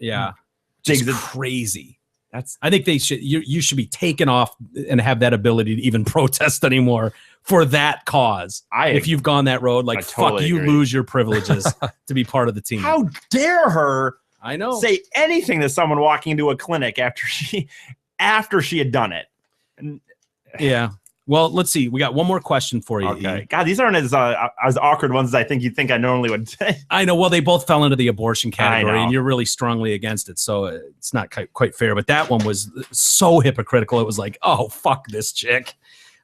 Just Jigs, crazy. that's I think they should. You should be taken off and have that ability to even protest anymore for that cause. If you've gone that road, like I totally fuck, you agree. lose your privileges to be part of the team. how dare her I know. say anything to someone walking into a clinic after she had done it. And, Yeah. Well, let's see. We got one more question for you. okay, E. God, these aren't as awkward ones as I think you'd think I normally would say. I know. Well, they both fell into the abortion category, know. and you're really strongly against it, so it's not quite fair. But that one was so hypocritical. It was like, oh, fuck this chick.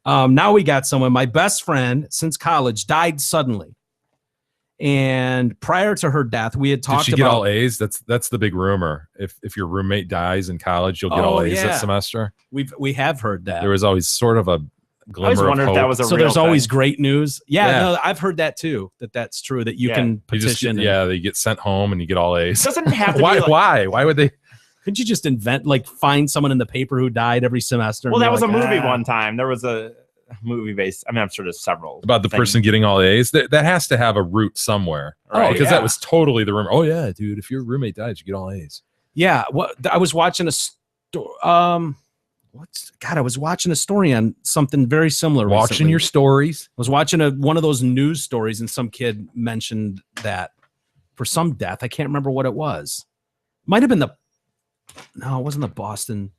Now we got someone. My best friend since college died suddenly, and prior to her death, we had Did talked she about get all A's? That's the big rumor. If your roommate dies in college, you'll get all A's that semester. We have heard that. There was always sort of a I always glimmer wondered of if hope. that was a so real there's thing. always great news. Yeah, Yeah. no, I've heard that too. That's true. That you Yeah. can You just petition. they get sent home and you get all A's. It doesn't have to Why? be like, Why would they? Couldn't you just invent, like, find someone in the paper who died every semester? well, and that be was a like, movie "Ah." one time. There was a movie based. I mean, I'm sure there's several About the things. person getting all A's. That has to have a root somewhere. Right, because yeah. that was totally the rumor. Oh yeah, dude. If your roommate dies, you get all A's. Yeah, I was watching I was watching a story on something very similar. Watching recently. your stories. I was watching one of those news stories, and some kid mentioned that for some death. I can't remember what it was. Might have been it wasn't the Boston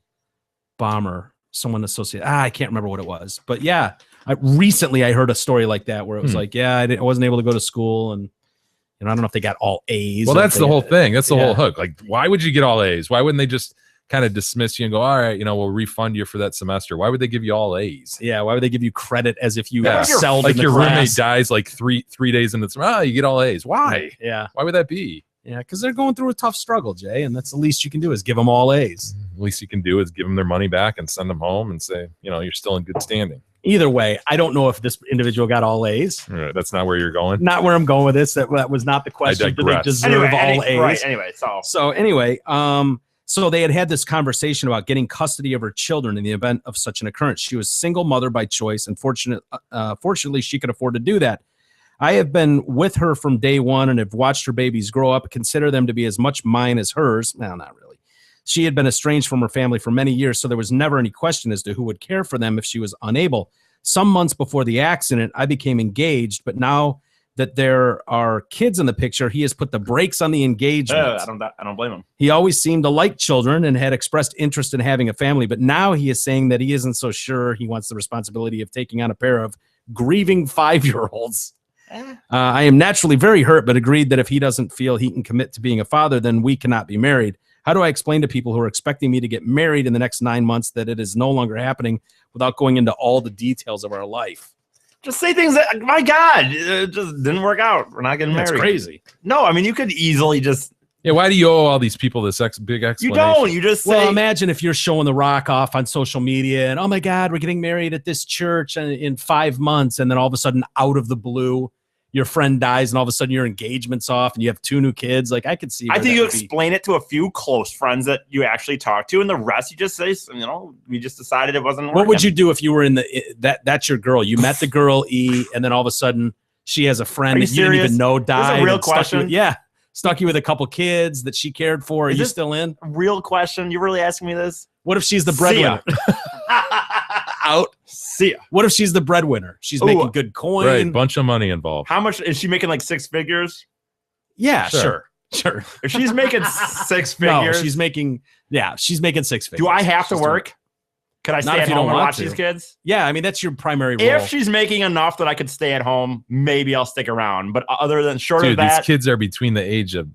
bomber. Someone associated. I can't remember what it was. But yeah, recently I heard a story like that where it was like, yeah, I wasn't able to go to school, and I don't know if they got all A's. Well, or if that's they- the whole thing. That's the yeah. whole hook. Like, why would you get all A's? Why wouldn't they just kind of dismiss you and go, all right, we'll refund you for that semester? Why would they give you all A's? Yeah, why would they give you credit as if you Yeah. excelled Like in the your roommate class? dies like three days into the you get all A's. Why? Yeah, Why would that be? yeah, because they're going through a tough struggle, Jay, and that's the least you can do is give them all A's. The least you can do is give them their money back and send them home and say, you're still in good standing. Either way, I don't know if this individual got all A's. All right, that's not where you're going. Not where I'm going with this. That was not the question. Do they digress. deserve all A's? Right. Anyway, So anyway, so they had this conversation about getting custody of her children in the event of such an occurrence. She was single mother by choice, and fortunately, she could afford to do that. I have been with her from day one and have watched her babies grow up, consider them to be as much mine as hers. No, not really. She had been estranged from her family for many years, so there was never any question as to who would care for them if she was unable. Some months before the accident, I became engaged, but now that there are kids in the picture, he has put the brakes on the engagement. I don't blame him. He always seemed to like children and had expressed interest in having a family, but now he is saying that he isn't so sure he wants the responsibility of taking on a pair of grieving 5-year-olds. I am naturally very hurt, but agreed that if he doesn't feel he can commit to being a father, then we cannot be married. How do I explain to people who are expecting me to get married in the next 9 months that it is no longer happening without going into all the details of our life? Just say things that, my God, it just didn't work out. We're not getting married. That's crazy. No, I mean, you could easily just. Yeah, why do you owe all these people this big You explanation? don't. You just say. Well, imagine if you're showing The Rock off on social media and, oh my God, we're getting married at this church in 5 months. And then all of a sudden, out of the blue, your friend dies and all of a sudden your engagement's off and you have 2 new kids. Like, I could see. I where think that you would be- explain it to a few close friends that you actually talk to, and the rest you just say, we just decided it wasn't working. What would you do if you were in that's your girl? You met the girl E, and then all of a sudden she has a friend Are you that you didn't serious? even know This is a died. real and stuck question? stuck you with a couple kids that she cared for. Are Is you this- still in? Real question. You really asking me this? What if she's the See ya. breadwinner? Out. See ya. What if she's the breadwinner? She's Ooh. making good coin. Right, bunch of money involved. How much is she making? Like 6 figures? Yeah, Sure. sure. If she's making 6 No, figures, she's making 6 figures. do I have to She's doing- work? Could I Not stay if at you home don't and want watch to. these kids? Yeah, I mean that's your primary role. If she's making enough that I could stay at home, maybe I'll stick around. But other than short Dude, of these that, kids are between the age of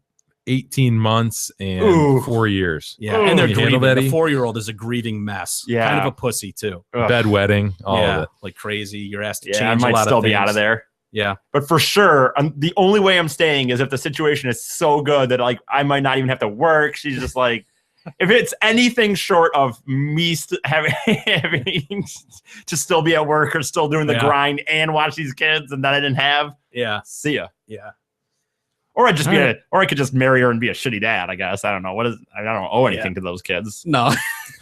18 months and Ooh. 4 years. yeah, and they're You handle grieving. that, The E? 4-year-old is a grieving mess. Yeah. Kind of a pussy too. ugh, Bed all yeah, of it. like crazy. You're asked to yeah, I change a might lot still of be things. out of there. Yeah. But for sure, the only way I'm staying is if the situation is so good that like I might not even have to work. She's just like, if it's anything short of me having to still be at work or still doing the Yeah. grind and watch these kids, and that I didn't have, Yeah. see ya. Yeah. Or I'd just All right. or I could just marry her and be a shitty dad. I guess I don't know. I don't owe anything to those kids. No.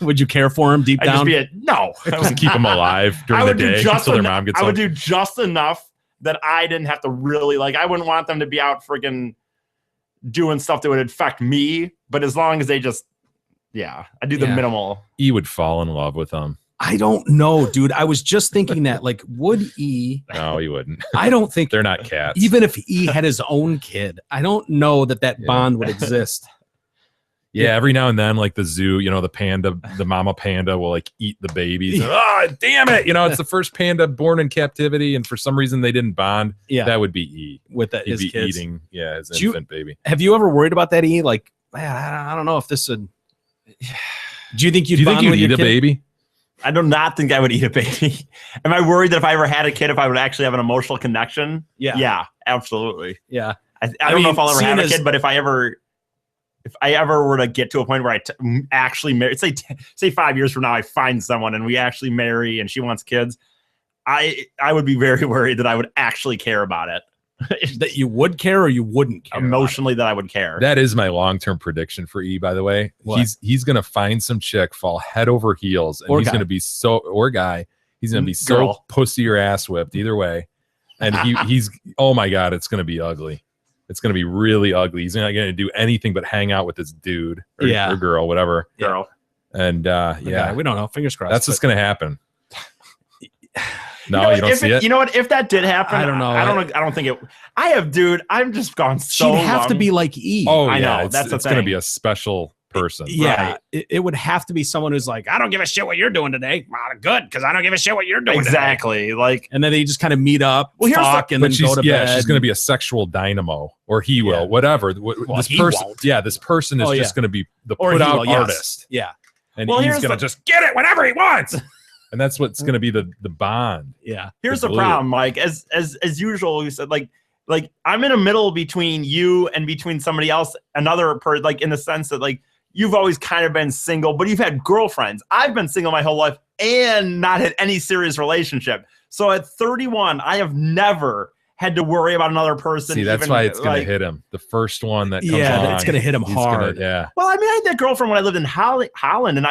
Would you care for him deep I'd just down? be no. Just keep them alive I during the would do day just until their enough. mom gets I home. would do just enough that I didn't have to really like. I wouldn't want them to be out friggin' doing stuff that would affect me. But as long as they just Yeah, I do the Yeah. minimal. E would fall in love with him. I don't know, dude. I was just thinking that, like, would E? No, he wouldn't. I don't think They're not cats. even if E had his own kid, I don't know that Yeah. bond would exist. Yeah, every now and then, like the zoo, the mama panda will like eat the babies. Oh, damn it! It's the first panda born in captivity, and for some reason they didn't bond. Yeah, That would be E. with that He'd his be kids. eating, his Do you- infant baby. Have you ever worried about that, E? Like, man, I don't know if this would. Do you think you'd Do you think bond you'd with eat your a kid? baby? I do not think I would eat a baby. Am I worried that if I ever had a kid, if I would actually have an emotional connection? Yeah. Yeah, absolutely. Yeah. I don't know mean, if I'll ever have a seeing kid, but if I ever were to get to a point where I actually marry, say 5 years from now, I find someone and we actually marry and she wants kids, I would be very worried that I would actually care about it. That you would care or you wouldn't care? Emotionally, that I would care. That is my long-term prediction for E, by the way. What? He's gonna find some chick, fall head over heels, and Or he's guy. gonna be he's gonna be so Girl. pussy or ass whipped either way. And he's oh my god, it's gonna be ugly. It's gonna be really ugly. He's not gonna do anything but hang out with this dude or, Yeah. or girl, whatever. Girl. And Yeah, we don't know. Fingers crossed. that's what's but- gonna happen. No, know you, what? don't If see it. You know what? If that did happen, I don't know. I don't think it. I have, dude. I've just gone so. She'd have to long. be like E. Oh, I yeah, know, It's, that's the it's gonna thing. be a special person. Yeah, Right. it would have to be someone who's like, I don't give a shit what you're doing today. Well, good, because I don't give a shit what you're doing today. Exactly. Like, And then they just kind of meet up, Well, here's the- talk, and then But go to bed. she's going to be a sexual dynamo, or he will, Yeah. whatever. Well, This he person, won't. this person is Oh, just yeah. going to be the Or put he out will, yes. artist, Yeah, and Well, he's here's going to the- just get it whenever he wants, and that's what's going to be the bond. yeah. here's the glue. problem, Mike. As usual, you said like I'm in a middle between you and between somebody else, another person. Like in the sense that like you've always kind of been single, but you've had girlfriends. I've been single my whole life and not had any serious relationship. So at 31, I have never had to worry about another person. See, that's even, why it's going like- to hit him. The first one that comes Yeah, along, it's gonna hit him he's gonna- hard. yeah, Well, I mean, I had that girlfriend when I lived in Holland, and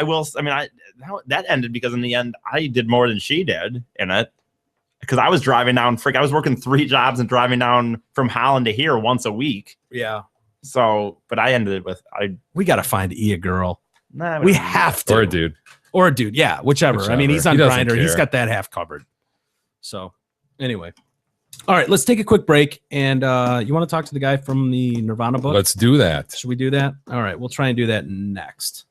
that ended because in the end, I did more than she did in it. Because I was driving down, I was working 3 jobs and driving down from Holland to here once a week. Yeah. So, but I ended it with We got to find E a girl. nah, We have to. or a dude. Or a dude. Yeah, whichever. I mean, Whichever. he's on He doesn't Grindr. He's care. got that half covered. So, anyway. All right, let's take a quick break. And you want to talk to the guy from the Nirvana book? Let's do that. Should we do that? All right, we'll try and do that next.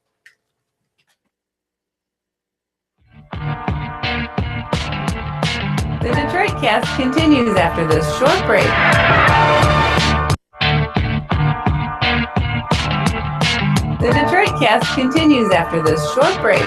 The Detroit Cast continues after this short break. The Detroit Cast continues after this short break.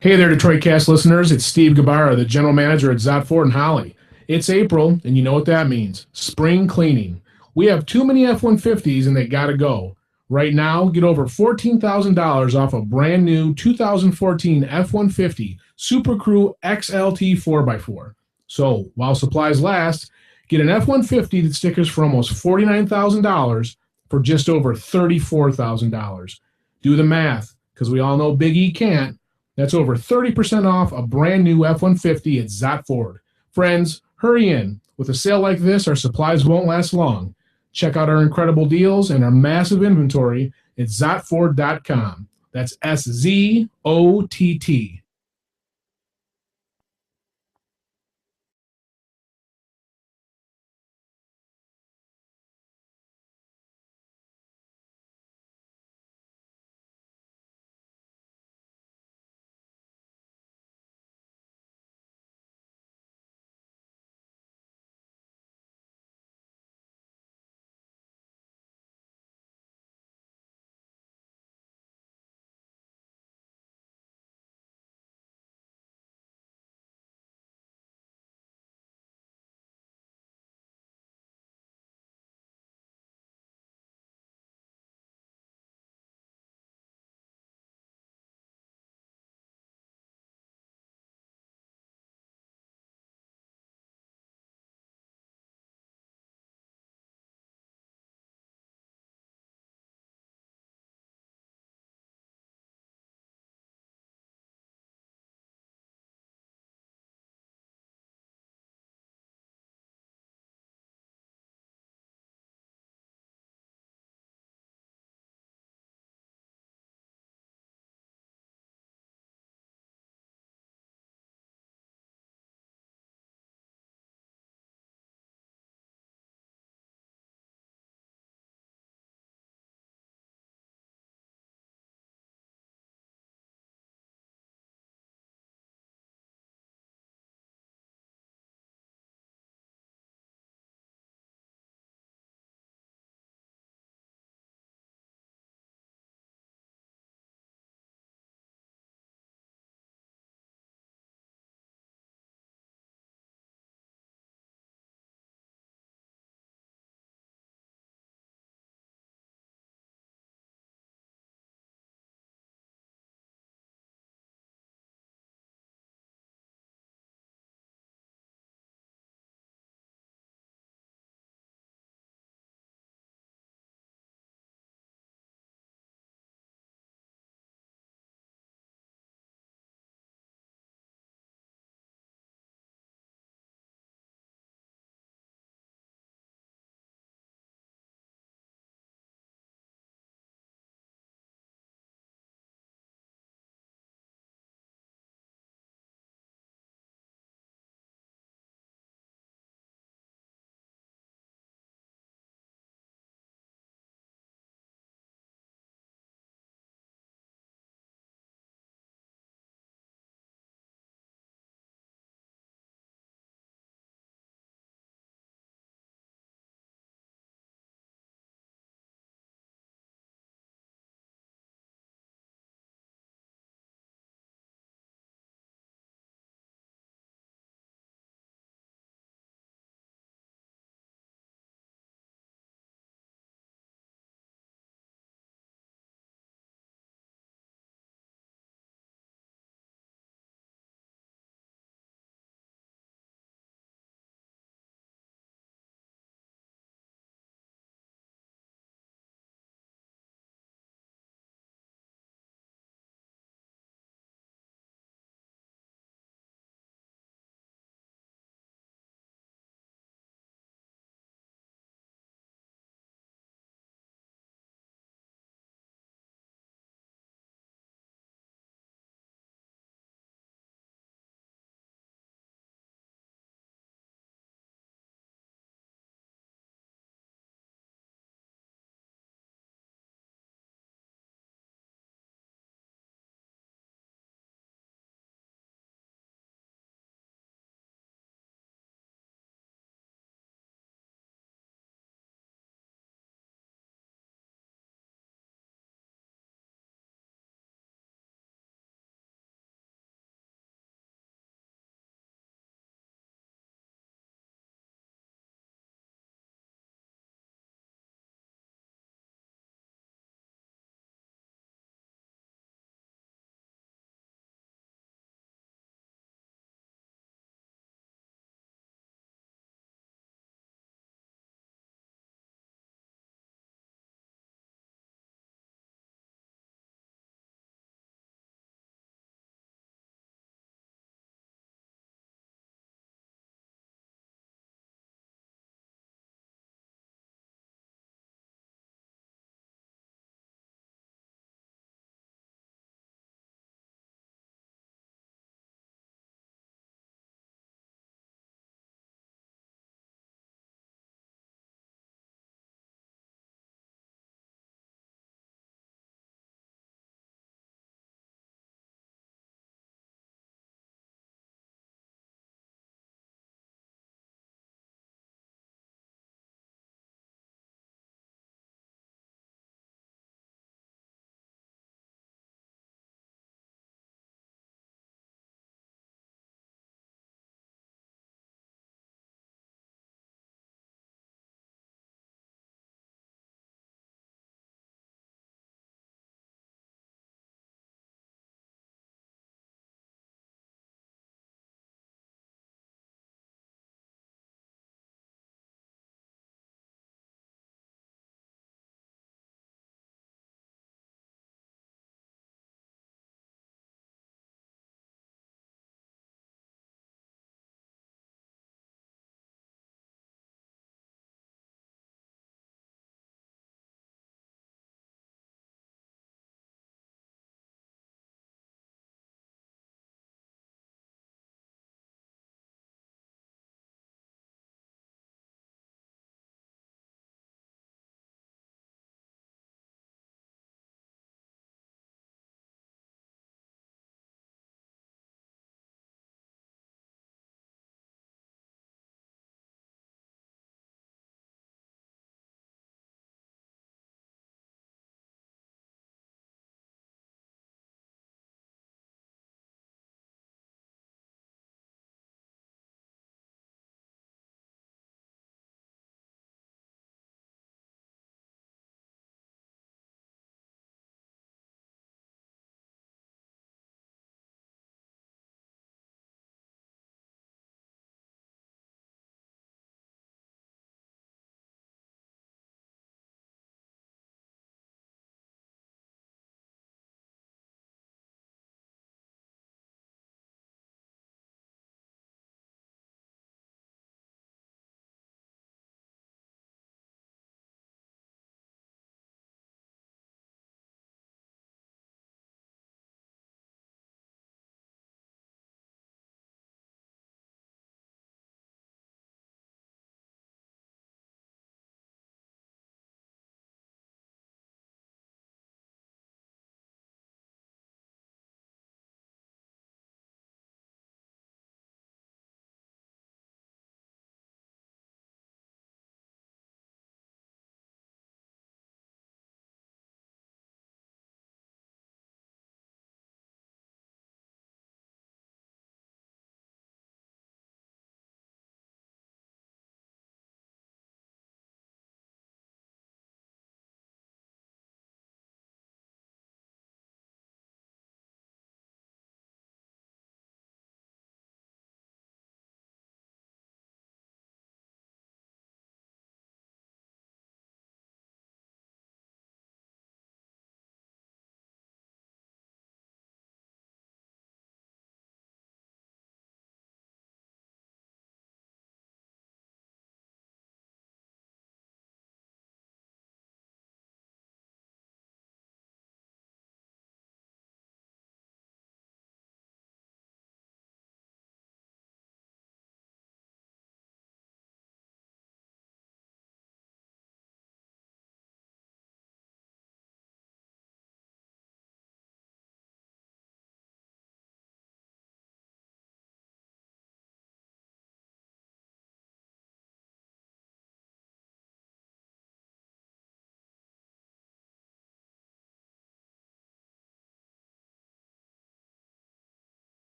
Hey there, Detroit Cast listeners. It's Steve Gabarra, the general manager at Zott Ford and Holly. It's April, and you know what that means. Spring cleaning. We have too many F-150s, and they gotta go. Right now, get over $14,000 off a brand new 2014 F-150 Super Crew XLT 4x4. So, while supplies last, get an F-150 that stickers for almost $49,000 for just over $34,000. Do the math, because we all know Big E can't. That's over 30% off a brand new F-150 at Zott Ford. Friends, hurry in. With a sale like this, our supplies won't last long. Check out our incredible deals and our massive inventory at ZottFord.com. That's SZOTT.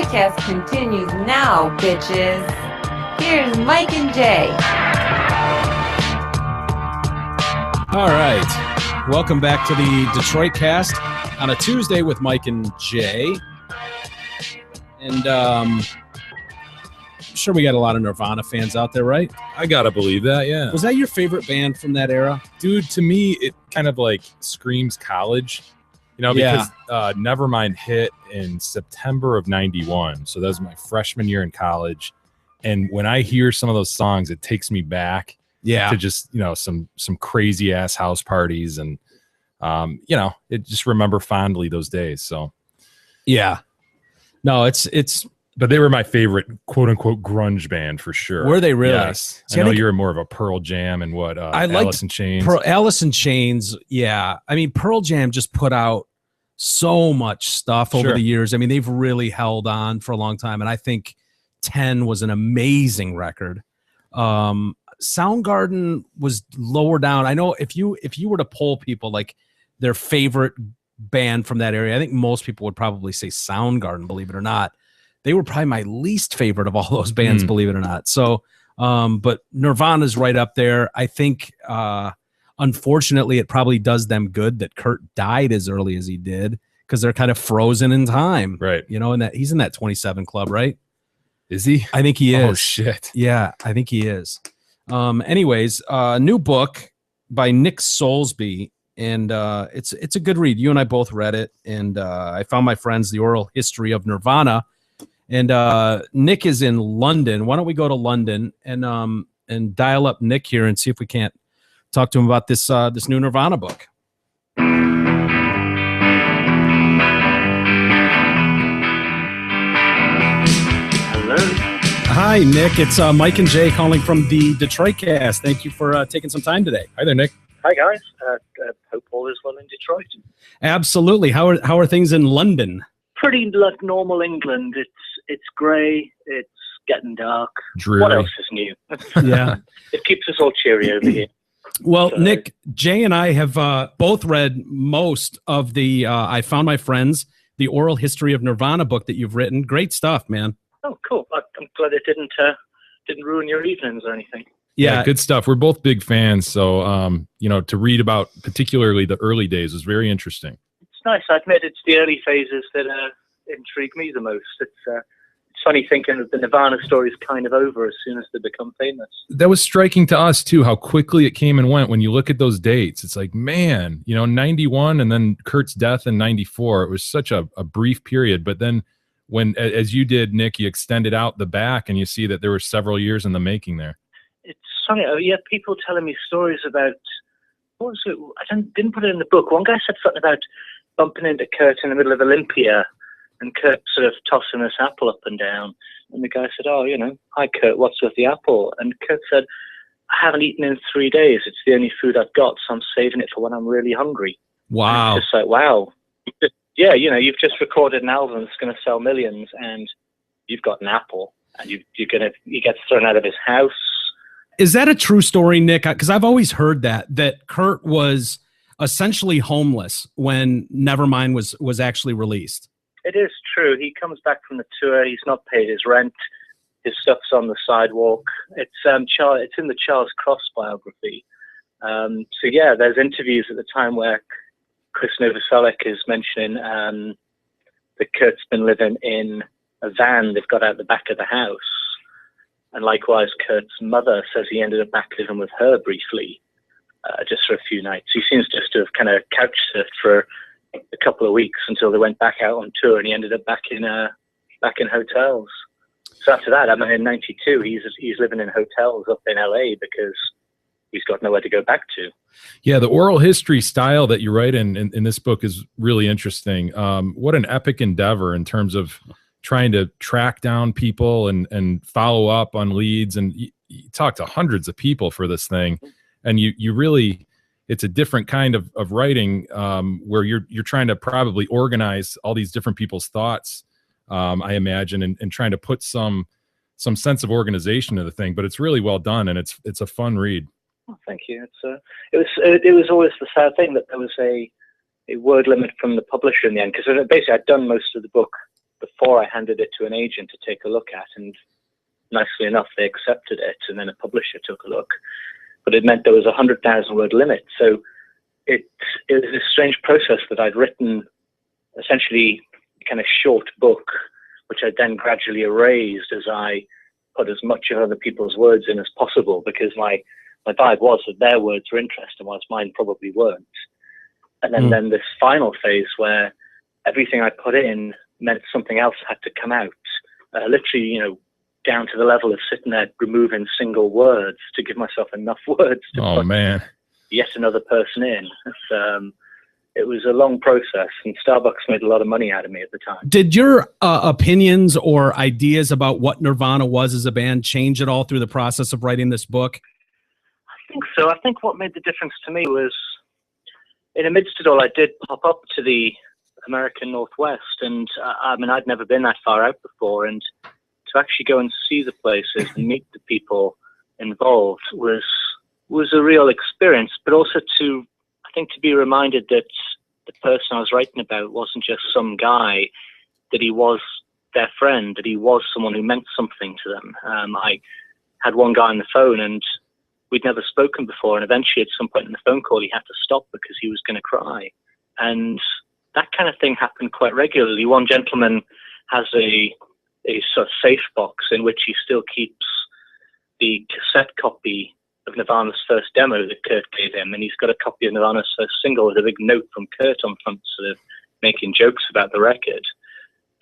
Detroitcast continues now, bitches. Here's Mike and Jay. All right. Welcome back to the Detroit Cast on a Tuesday with Mike and Jay. And I'm sure we got a lot of Nirvana fans out there, right? I gotta believe that, yeah. Was that your favorite band from that era? Dude, to me, it kind of like screams college. You know, because Nevermind hit in September of 91. So that was my freshman year in college. And when I hear some of those songs, it takes me back to just, you know, some crazy ass house parties. And, you know, it just remember fondly those days. So, yeah. No, it's but they were my favorite quote unquote grunge band for sure. Were they really? Yes. See, I know you're more of a Pearl Jam and what Alice in Chains. Alice in Chains, yeah. I mean, Pearl Jam just put out so much stuff over the years. I mean, they've really held on for a long time, and I think 10 was an amazing record. Soundgarden was lower down. I know if you were to poll people like their favorite band from that area, I think most people would probably say Soundgarden, believe it or not. They were probably my least favorite of all those bands, believe it or not. So, but Nirvana's right up there. I think, unfortunately, it probably does them good that Kurt died as early as he did because they're kind of frozen in time. Right. You know, and that he's in that 27 club, right? Is he? I think he is. Oh, shit. Yeah, I think he is. Anyways, new book by Nick Soulsby, and it's a good read. You and I both read it, and I found my friends, The Oral History of Nirvana, and Nick is in London. Why don't we go to London and dial up Nick here and see if we can't talk to him about this this new Nirvana book. Hello. Hi, Nick. It's Mike and Jay calling from the Detroit Cast. Thank you for taking some time today. Hi there, Nick. Hi, guys. Hope all is well in Detroit. Absolutely. How are things in London? Pretty like normal England. It's grey. It's getting dark. Dreary. What else is new? Yeah. It keeps us all cheery over here. Well, Nick, Jay and I have both read most of the I Found My Friends, the Oral History of Nirvana book that you've written. Great stuff, man. Oh, cool. I'm glad it didn't ruin your evenings or anything. Yeah, good stuff. We're both big fans. So, you know, to read about particularly the early days was very interesting. It's nice. I admit it's the early phases that intrigue me the most. It's funny thinking that the Nirvana story is kind of over as soon as they become famous. That was striking to us, too, how quickly it came and went. When you look at those dates, it's like, man, you know, 91 and then Kurt's death in 94. It was such a brief period. But then when, as you did, Nick, you extended out the back and you see that there were several years in the making there. It's funny. Yeah, people telling me stories about, what was it? I didn't put it in the book. One guy said something about bumping into Kurt in the middle of Olympia and Kurt sort of tossing this apple up and down. And the guy said, oh, you know, hi, Kurt, what's with the apple? And Kurt said, I haven't eaten in 3 days. It's the only food I've got, so I'm saving it for when I'm really hungry. Wow. It's just like, wow. Yeah, you know, you've just recorded an album that's going to sell millions and you've got an apple and he gets thrown out of his house. Is that a true story, Nick? Because I've always heard that Kurt was essentially homeless when Nevermind was actually released. It is true. He comes back from the tour. He's not paid his rent. His stuff's on the sidewalk. It's in the Charles Cross biography. So yeah, there's interviews at the time where Chris Novoselic is mentioning that Kurt's been living in a van they've got out the back of the house. And likewise, Kurt's mother says he ended up back living with her briefly, just for a few nights. He seems just to have kind of couch surfed for a couple of weeks until they went back out on tour, and he ended up back in hotels. So after that, I mean, in '92, he's living in hotels up in LA because he's got nowhere to go back to. Yeah, the oral history style that you write in this book is really interesting. What an epic endeavor in terms of trying to track down people and follow up on leads. And you talk to hundreds of people for this thing. And you really, it's a different kind of writing where you're trying to probably organize all these different people's thoughts, I imagine, and trying to put some sense of organization to the thing. But it's really well done, and it's a fun read. Oh, thank you. It was always the sad thing that there was a word limit from the publisher in the end, because basically I'd done most of the book before I handed it to an agent to take a look at, and nicely enough, they accepted it, and then a publisher took a look. But it meant there was a 100,000 word limit. So it was a strange process that I'd written essentially a kind of short book, which I then gradually erased as I put as much of other people's words in as possible, because my vibe was that their words were interesting, whilst mine probably weren't. And then this final phase where everything I put in meant something else had to come out, literally, you know, down to the level of sitting there removing single words to give myself enough words to put yet another person in. It was a long process, and Starbucks made a lot of money out of me at the time. Did your opinions or ideas about what Nirvana was as a band change at all through the process of writing this book? I think so. I think what made the difference to me was, in the midst of it all, I did pop up to the American Northwest, and I mean, I'd never been that far out before, and to actually go and see the places and meet the people involved was a real experience, but also I think to be reminded that the person I was writing about wasn't just some guy, that he was their friend, that he was someone who meant something to them. I had one guy on the phone, and we'd never spoken before, and eventually at some point in the phone call he had to stop because he was going to cry. And that kind of thing happened quite regularly. One gentleman has a sort of safe box in which he still keeps the cassette copy of Nirvana's first demo that Kurt gave him, and he's got a copy of Nirvana's first single with a big note from Kurt on front, sort of making jokes about the record.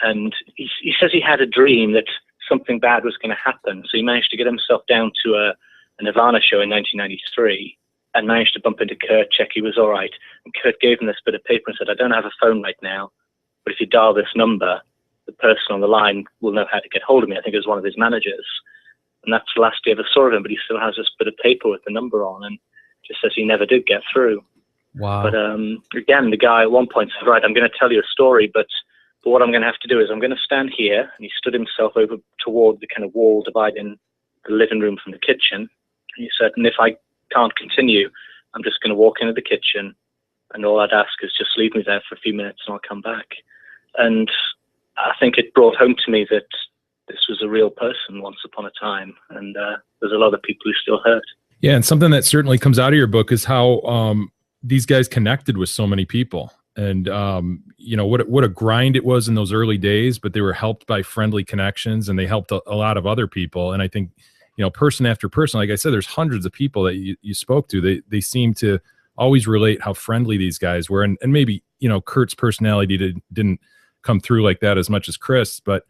And he says he had a dream that something bad was going to happen, so he managed to get himself down to a Nirvana show in 1993 and managed to bump into Kurt, check he was all right. And Kurt gave him this bit of paper and said, "I don't have a phone right now, but if you dial this number, the person on the line will know how to get hold of me." I think it was one of his managers. And that's the last he ever saw of him, but he still has this bit of paper with the number on, and just says he never did get through. Wow. But again, the guy at one point said, "Right, I'm going to tell you a story, but what I'm going to have to do is I'm going to stand here." And he stood himself over toward the kind of wall dividing the living room from the kitchen. And he said, "And if I can't continue, I'm just going to walk into the kitchen, and all I'd ask is just leave me there for a few minutes and I'll come back." And I think it brought home to me that this was a real person once upon a time, and there's a lot of people who still hurt. Yeah, and something that certainly comes out of your book is how these guys connected with so many people, and you know what a grind it was in those early days, but they were helped by friendly connections, and they helped a lot of other people. And I think, you know, person after person, like I said, there's hundreds of people that you spoke to. They seem to always relate how friendly these guys were, and maybe, you know, Kurt's personality didn't come through like that as much as Chris, but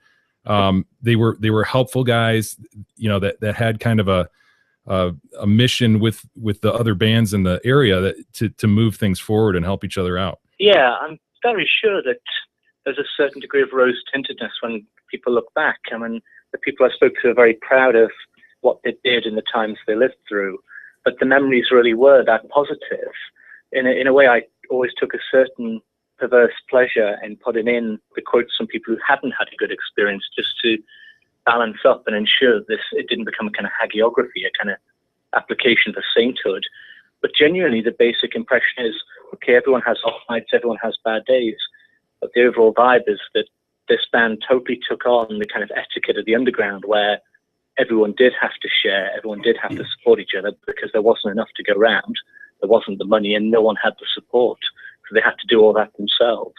they were helpful guys, you know, that had kind of a mission with the other bands in the area that to move things forward and help each other out. Yeah, I'm very sure that there's a certain degree of rose-tintedness when people look back. I mean, the people I spoke to are very proud of what they did in the times they lived through, but the memories really were that positive. In a way, I always took a certain perverse pleasure in putting in the quotes from people who hadn't had a good experience, just to balance up and ensure that it didn't become a kind of hagiography, a kind of application for sainthood. But genuinely, the basic impression is, okay, everyone has off nights, everyone has bad days, but the overall vibe is that this band totally took on the kind of etiquette of the underground, where everyone did have to share, everyone did have to support each other, because there wasn't enough to go around, there wasn't the money, and no one had the support. So they had to do all that themselves.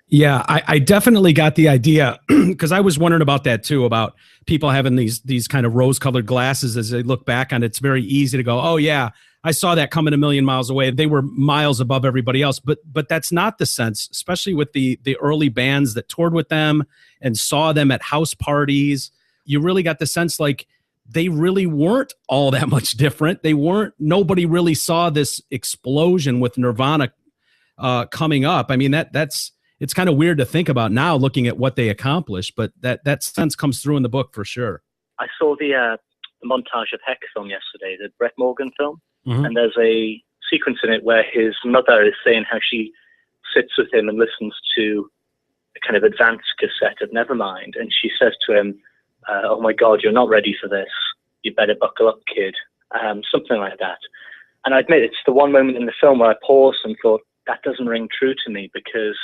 Yeah, I definitely got the idea, because I was wondering about that too, about people having these kind of rose-colored glasses as they look back on it. It's very easy to go, oh yeah, I saw that coming a million miles away. They were miles above everybody else, but that's not the sense, especially with the early bands that toured with them and saw them at house parties. You really got the sense like they really weren't all that much different. Nobody really saw this explosion with Nirvana coming up. I mean, it's kind of weird to think about now looking at what they accomplished, but that sense comes through in the book for sure. I saw the montage of Heck film yesterday, the Brett Morgan film, Mm-hmm. and there's a sequence in it where his mother is saying how she sits with him and listens to a kind of advanced cassette of Nevermind, and she says to him, "Oh my God, you're not ready for this. You better buckle up, kid." Something like that. And I admit it's the one moment in the film where I paused and thought, that doesn't ring true to me, because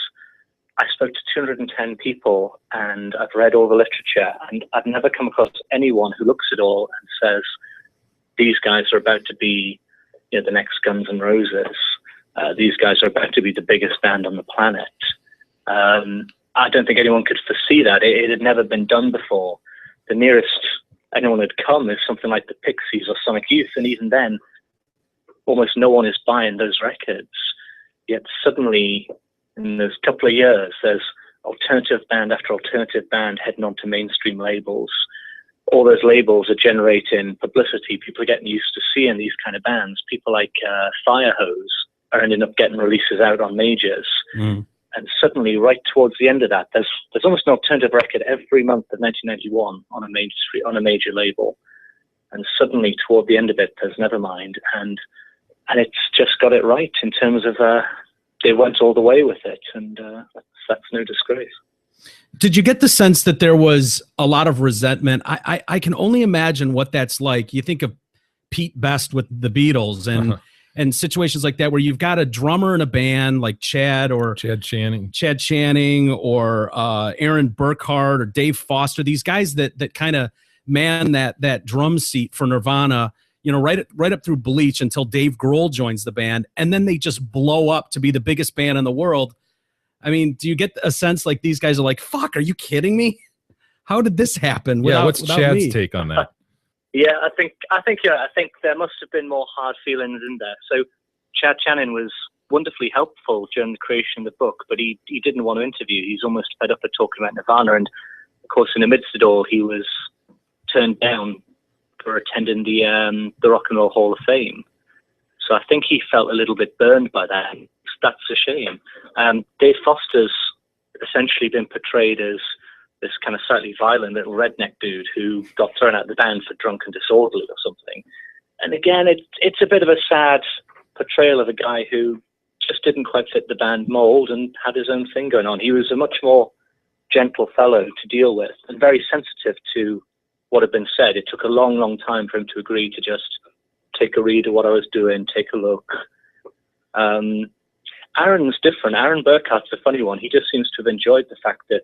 I spoke to 210 people, and I've read all the literature, and I've never come across anyone who looks at all and says, these guys are about to be, you know, the next Guns N' Roses. These guys are about to be the biggest band on the planet. I don't think anyone could foresee that. It had never been done before. The nearest anyone had come is something like the Pixies or Sonic Youth, and even then, almost no one is buying those records. Yet suddenly, in those couple of years, there's alternative band after alternative band heading onto mainstream labels. All those labels are generating publicity. People are getting used to seeing these kind of bands. People like Firehose are ending up getting releases out on majors. And suddenly, right towards the end of that, there's almost an alternative record every month of 1991 on a major label. And suddenly, toward the end of it, there's Nevermind, and it's just got it right in terms of they went all the way with it, and that's no disgrace. Did you get the sense that there was a lot of resentment? I can only imagine what that's like. You think of Pete Best with the Beatles and situations like that, where you've got a drummer in a band like Chad Channing or Aaron Burkhart or Dave Foster, these guys that kind of man that drum seat for Nirvana, you know, right up through Bleach until Dave Grohl joins the band, and then they just blow up to be the biggest band in the world. I mean, do you get a sense like these guys are like, fuck, are you kidding me? How did this happen? What's Chad's take on that? Yeah, I think there must have been more hard feelings in there. So Chad Channing was wonderfly helpful during the creation of the book, but he didn't want to interview. He's almost fed up of talking about Nirvana, and of course, in the midst of it all, he was turned down for attending the Rock and Roll Hall of Fame. So I think he felt a little bit burned by that. That's a shame. Dave Foster's essentially been portrayed as this kind of slightly violent little redneck dude who got thrown out of the band for drunk and disorderly or something. And again, it's a bit of a sad portrayal of a guy who just didn't quite fit the band mold and had his own thing going on. He was a much more gentle fellow to deal with and very sensitive to what had been said. It took a long, long time for him to agree to just take a read of what I was doing, take a look. Aaron's different. Aaron Burkhart's a funny one. He just seems to have enjoyed the fact that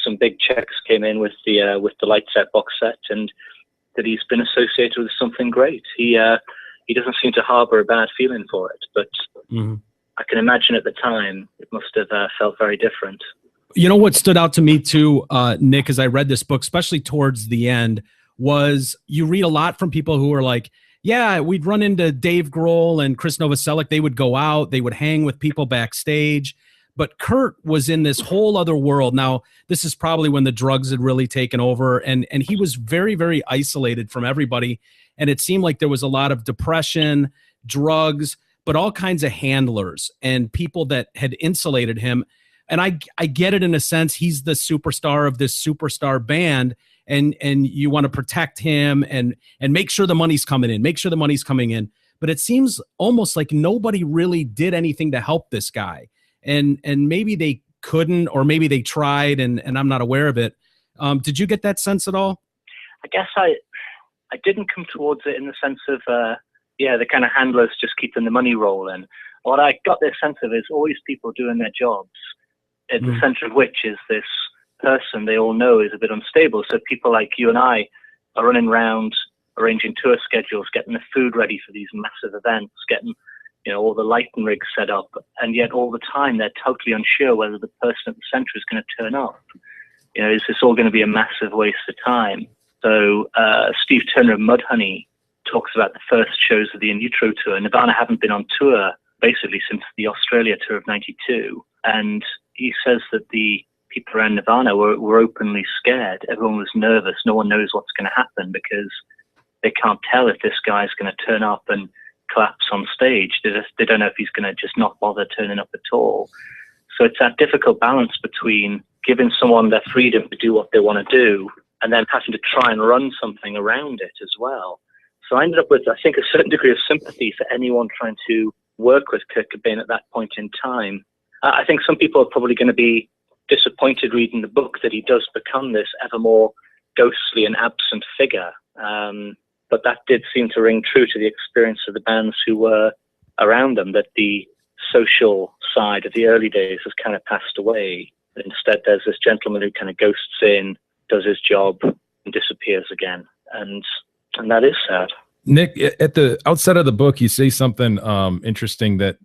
some big checks came in with the Light Set box set, and that he's been associated with something great. He doesn't seem to harbor a bad feeling for it, but I can imagine at the time it must have felt very different. You know what stood out to me too, Nick, as I read this book, especially towards the end, was you read a lot from people who are like, yeah, we'd run into Dave Grohl and Chris Novoselic. They would go out, they would hang with people backstage. But Kurt was in this whole other world. Now, this is probably when the drugs had really taken over, and he was very, very isolated from everybody. And it seemed like there was a lot of depression, drugs, but all kinds of handlers and people that had insulated him. And I get it in a sense. He's the superstar of this superstar band, and you want to protect him and make sure the money's coming in. But it seems almost like nobody really did anything to help this guy. And maybe they couldn't, or maybe they tried, and I'm not aware of it. Did you get that sense at all? I guess I didn't come towards it in the sense of, the kind of handlers just keeping the money rolling. What I got this sense of is all these people doing their jobs, at the center of which is this person they all know is a bit unstable. So people like you and I are running around, arranging tour schedules, getting the food ready for these massive events, getting all the lighting rigs set up, and yet all the time they're totally unsure whether the person at the center is going to turn up. Is this all going to be a massive waste of time? So Steve Turner of Mudhoney talks about the first shows of the In Utero tour. Nirvana haven't been on tour basically since the Australia tour of '92, and he says that the people around Nirvana were openly scared. Everyone was nervous. No one knows what's going to happen because they can't tell if this guy's going to turn up and collapse on stage. They don't know if he's going to just not bother turning up at all. So it's that difficult balance between giving someone their freedom to do what they want to do and then having to try and run something around it as well. So I ended up with, I think, a certain degree of sympathy for anyone trying to work with Kurt Cobain at that point in time. I think some people are probably going to be disappointed reading the book that he does become this ever more ghostly and absent figure. But that did seem to ring true to the experience of the bands who were around them, that the social side of the early days has kind of passed away. Instead, there's this gentleman who kind of ghosts in, does his job, and disappears again. And that is sad. Nick, at the outset of the book, you say something interesting that,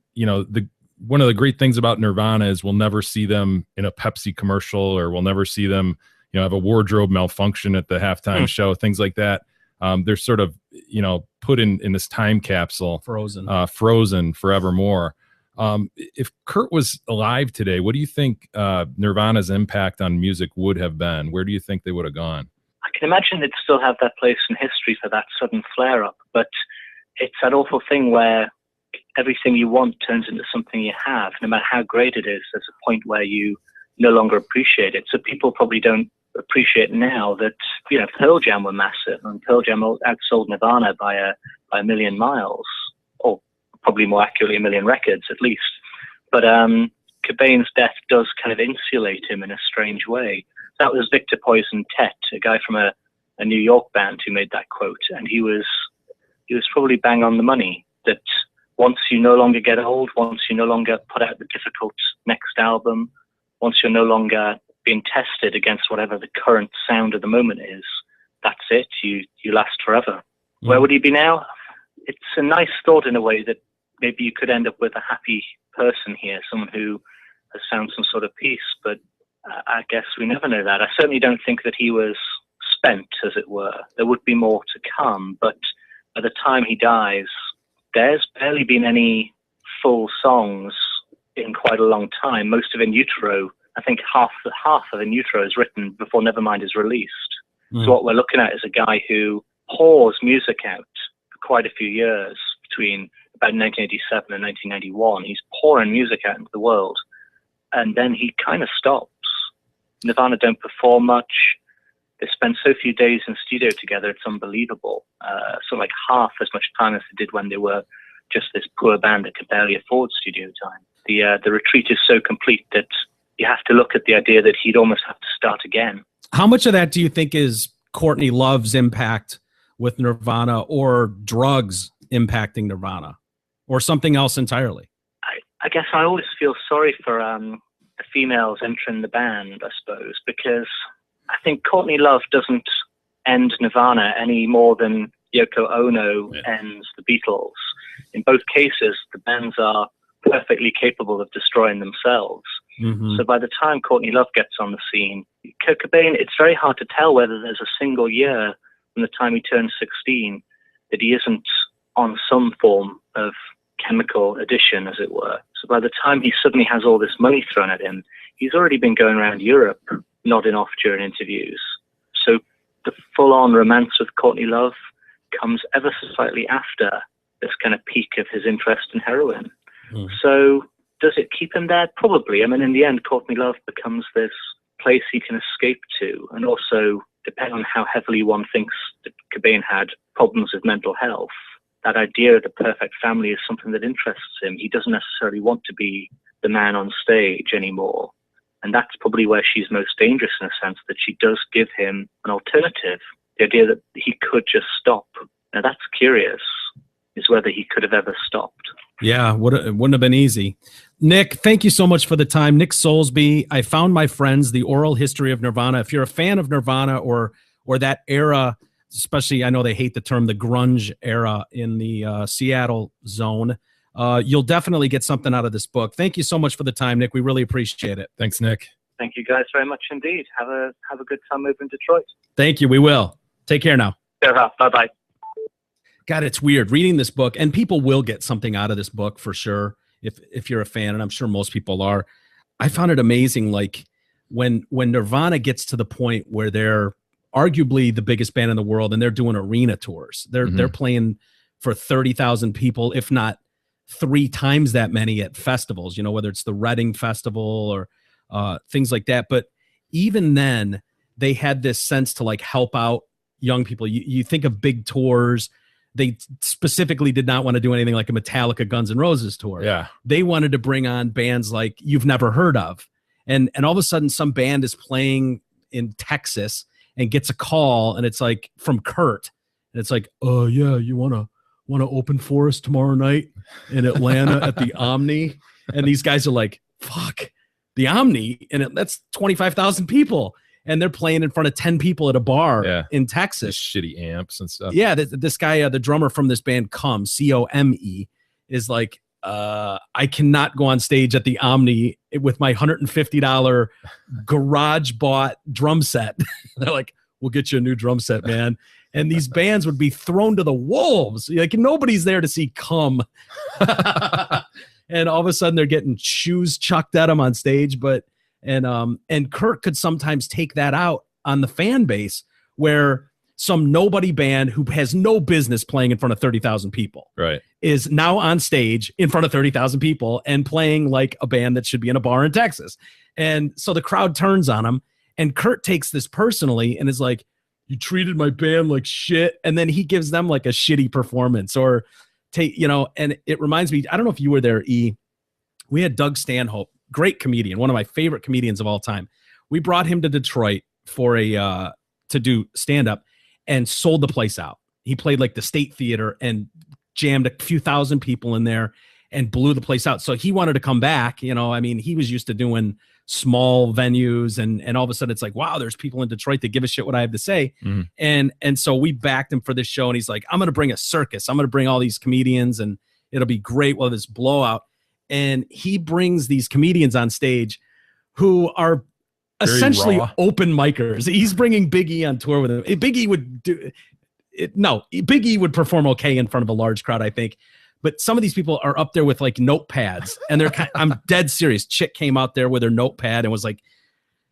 one of the great things about Nirvana is we'll never see them in a Pepsi commercial, or we'll never see them, have a wardrobe malfunction at the halftime show, things like that. They're sort of, put in this time capsule, frozen forevermore. If Kurt was alive today, what do you think Nirvana's impact on music would have been? Where do you think they would have gone? I can imagine they'd still have that place in history for that sudden flare-up, but it's that awful thing where everything you want turns into something you have. No matter how great it is, there's a point where you no longer appreciate it. So people probably don't appreciate now that, Pearl Jam were massive, and Pearl Jam outsold Nirvana by a million miles, or probably more accurately, a million records at least. But Cobain's death does kind of insulate him in a strange way. That was Victor Poison Tet, a guy from a New York band, who made that quote, and he was probably bang on the money. That once you no longer get old, once you no longer put out the difficult next album, once you're no longer being tested against whatever the current sound of the moment is, that's it. You last forever. Mm. Where would he be now? It's a nice thought in a way, that maybe you could end up with a happy person here, someone who has found some sort of peace, but I guess we never know that. I certainly don't think that he was spent, as it were. There would be more to come, but by the time he dies, there's barely been any full songs in quite a long time. Most of In Utero, I think half of In Utero is written before Nevermind is released. Mm. So what we're looking at is a guy who pours music out for quite a few years, between about 1987 and 1991. He's pouring music out into the world, and then he kind of stops. Nirvana don't perform much. They spend so few days in studio together, it's unbelievable. So like half as much time as they did when they were just this poor band that could barely afford studio time. The retreat is so complete that you have to look at the idea that he'd almost have to start again. How much of that do you think is Courtney Love's impact with Nirvana, or drugs impacting Nirvana, or something else entirely? I guess I always feel sorry for the females entering the band, I suppose, because I think Courtney Love doesn't end Nirvana any more than Yoko Ono ends the Beatles. In both cases, the bands are perfectly capable of destroying themselves. Mm-hmm. So by the time Courtney Love gets on the scene, Kurt Cobain, it's very hard to tell whether there's a single year from the time he turns 16 that he isn't on some form of chemical addiction, as it were. So by the time he suddenly has all this money thrown at him, he's already been going around Europe nodding off during interviews. So the full-on romance with Courtney Love comes ever so slightly after this kind of peak of his interest in heroin. Mm. So does it keep him there? Probably. I mean, in the end, Courtney Love becomes this place he can escape to, and also, depending on how heavily one thinks that Cobain had problems with mental health, that idea of the perfect family is something that interests him. He doesn't necessarily want to be the man on stage anymore. And that's probably where she's most dangerous, in a sense, that she does give him an alternative. The idea that he could just stop. Now that's curious, is whether he could have ever stopped. Yeah, it wouldn't have been easy. Nick, thank you so much for the time. Nick Soulsby, I Found My Friends, The Oral History of Nirvana. If you're a fan of Nirvana or that era, especially, I know they hate the term, the grunge era in the Seattle zone, you'll definitely get something out of this book. Thank you so much for the time, Nick. We really appreciate it. Thanks, Nick. Thank you guys very much indeed. Have a good time over in Detroit. Thank you. We will. Take care now. Bye-bye. God, it's weird reading this book, and people will get something out of this book for sure if you're a fan, and I'm sure most people are. I found it amazing, like when Nirvana gets to the point where they're arguably the biggest band in the world, and they're doing arena tours. They're playing for 30,000 people, if not 3 times that many at festivals, whether it's the Reading Festival or things like that. But even then, they had this sense to like help out young people. You think of big tours. They specifically did not want to do anything like a Metallica, Guns N' Roses tour. Yeah. They wanted to bring on bands like you've never heard of. And all of a sudden some band is playing in Texas and gets a call, and it's like from Kurt. And it's like, oh yeah, you want want to open for us tomorrow night in Atlanta at the Omni? And these guys are like, fuck, the Omni, and that's 25,000 people, and they're playing in front of 10 people at a bar in Texas. Shitty amps and stuff. Yeah, this guy, the drummer from this band, Come, C-O-M-E, is like, I cannot go on stage at the Omni with my $150 garage bought drum set. They're like, we'll get you a new drum set, man. And these bands would be thrown to the wolves. Like, nobody's there to see Come. And all of a sudden they're getting shoes chucked at them on stage. And Kurt could sometimes take that out on the fan base, where some nobody band who has no business playing in front of 30,000 people is now on stage in front of 30,000 people and playing like a band that should be in a bar in Texas. And so the crowd turns on him, and Kurt takes this personally and is like, you treated my band like shit. And then he gives them like a shitty performance, or and it reminds me, I don't know if you were there, E. We had Doug Stanhope, great comedian, one of my favorite comedians of all time. We brought him to Detroit for to do stand-up, and sold the place out. He played like the State Theater and jammed a few thousand people in there and blew the place out. So he wanted to come back. He was used to doing small venues, and all of a sudden it's like, wow, there's people in Detroit that give a shit what I have to say. And so we backed him for this show, and he's like, I'm going to bring a circus. I'm going to bring all these comedians, and it'll be great. Well, this blowout. And he brings these comedians on stage who are essentially raw open micers. He's bringing Big E on tour with him. Big E would do it. No, Big E would perform okay in front of a large crowd, I think. But some of these people are up there with like notepads, and they're I'm dead serious. Chick came out there with her notepad and was like,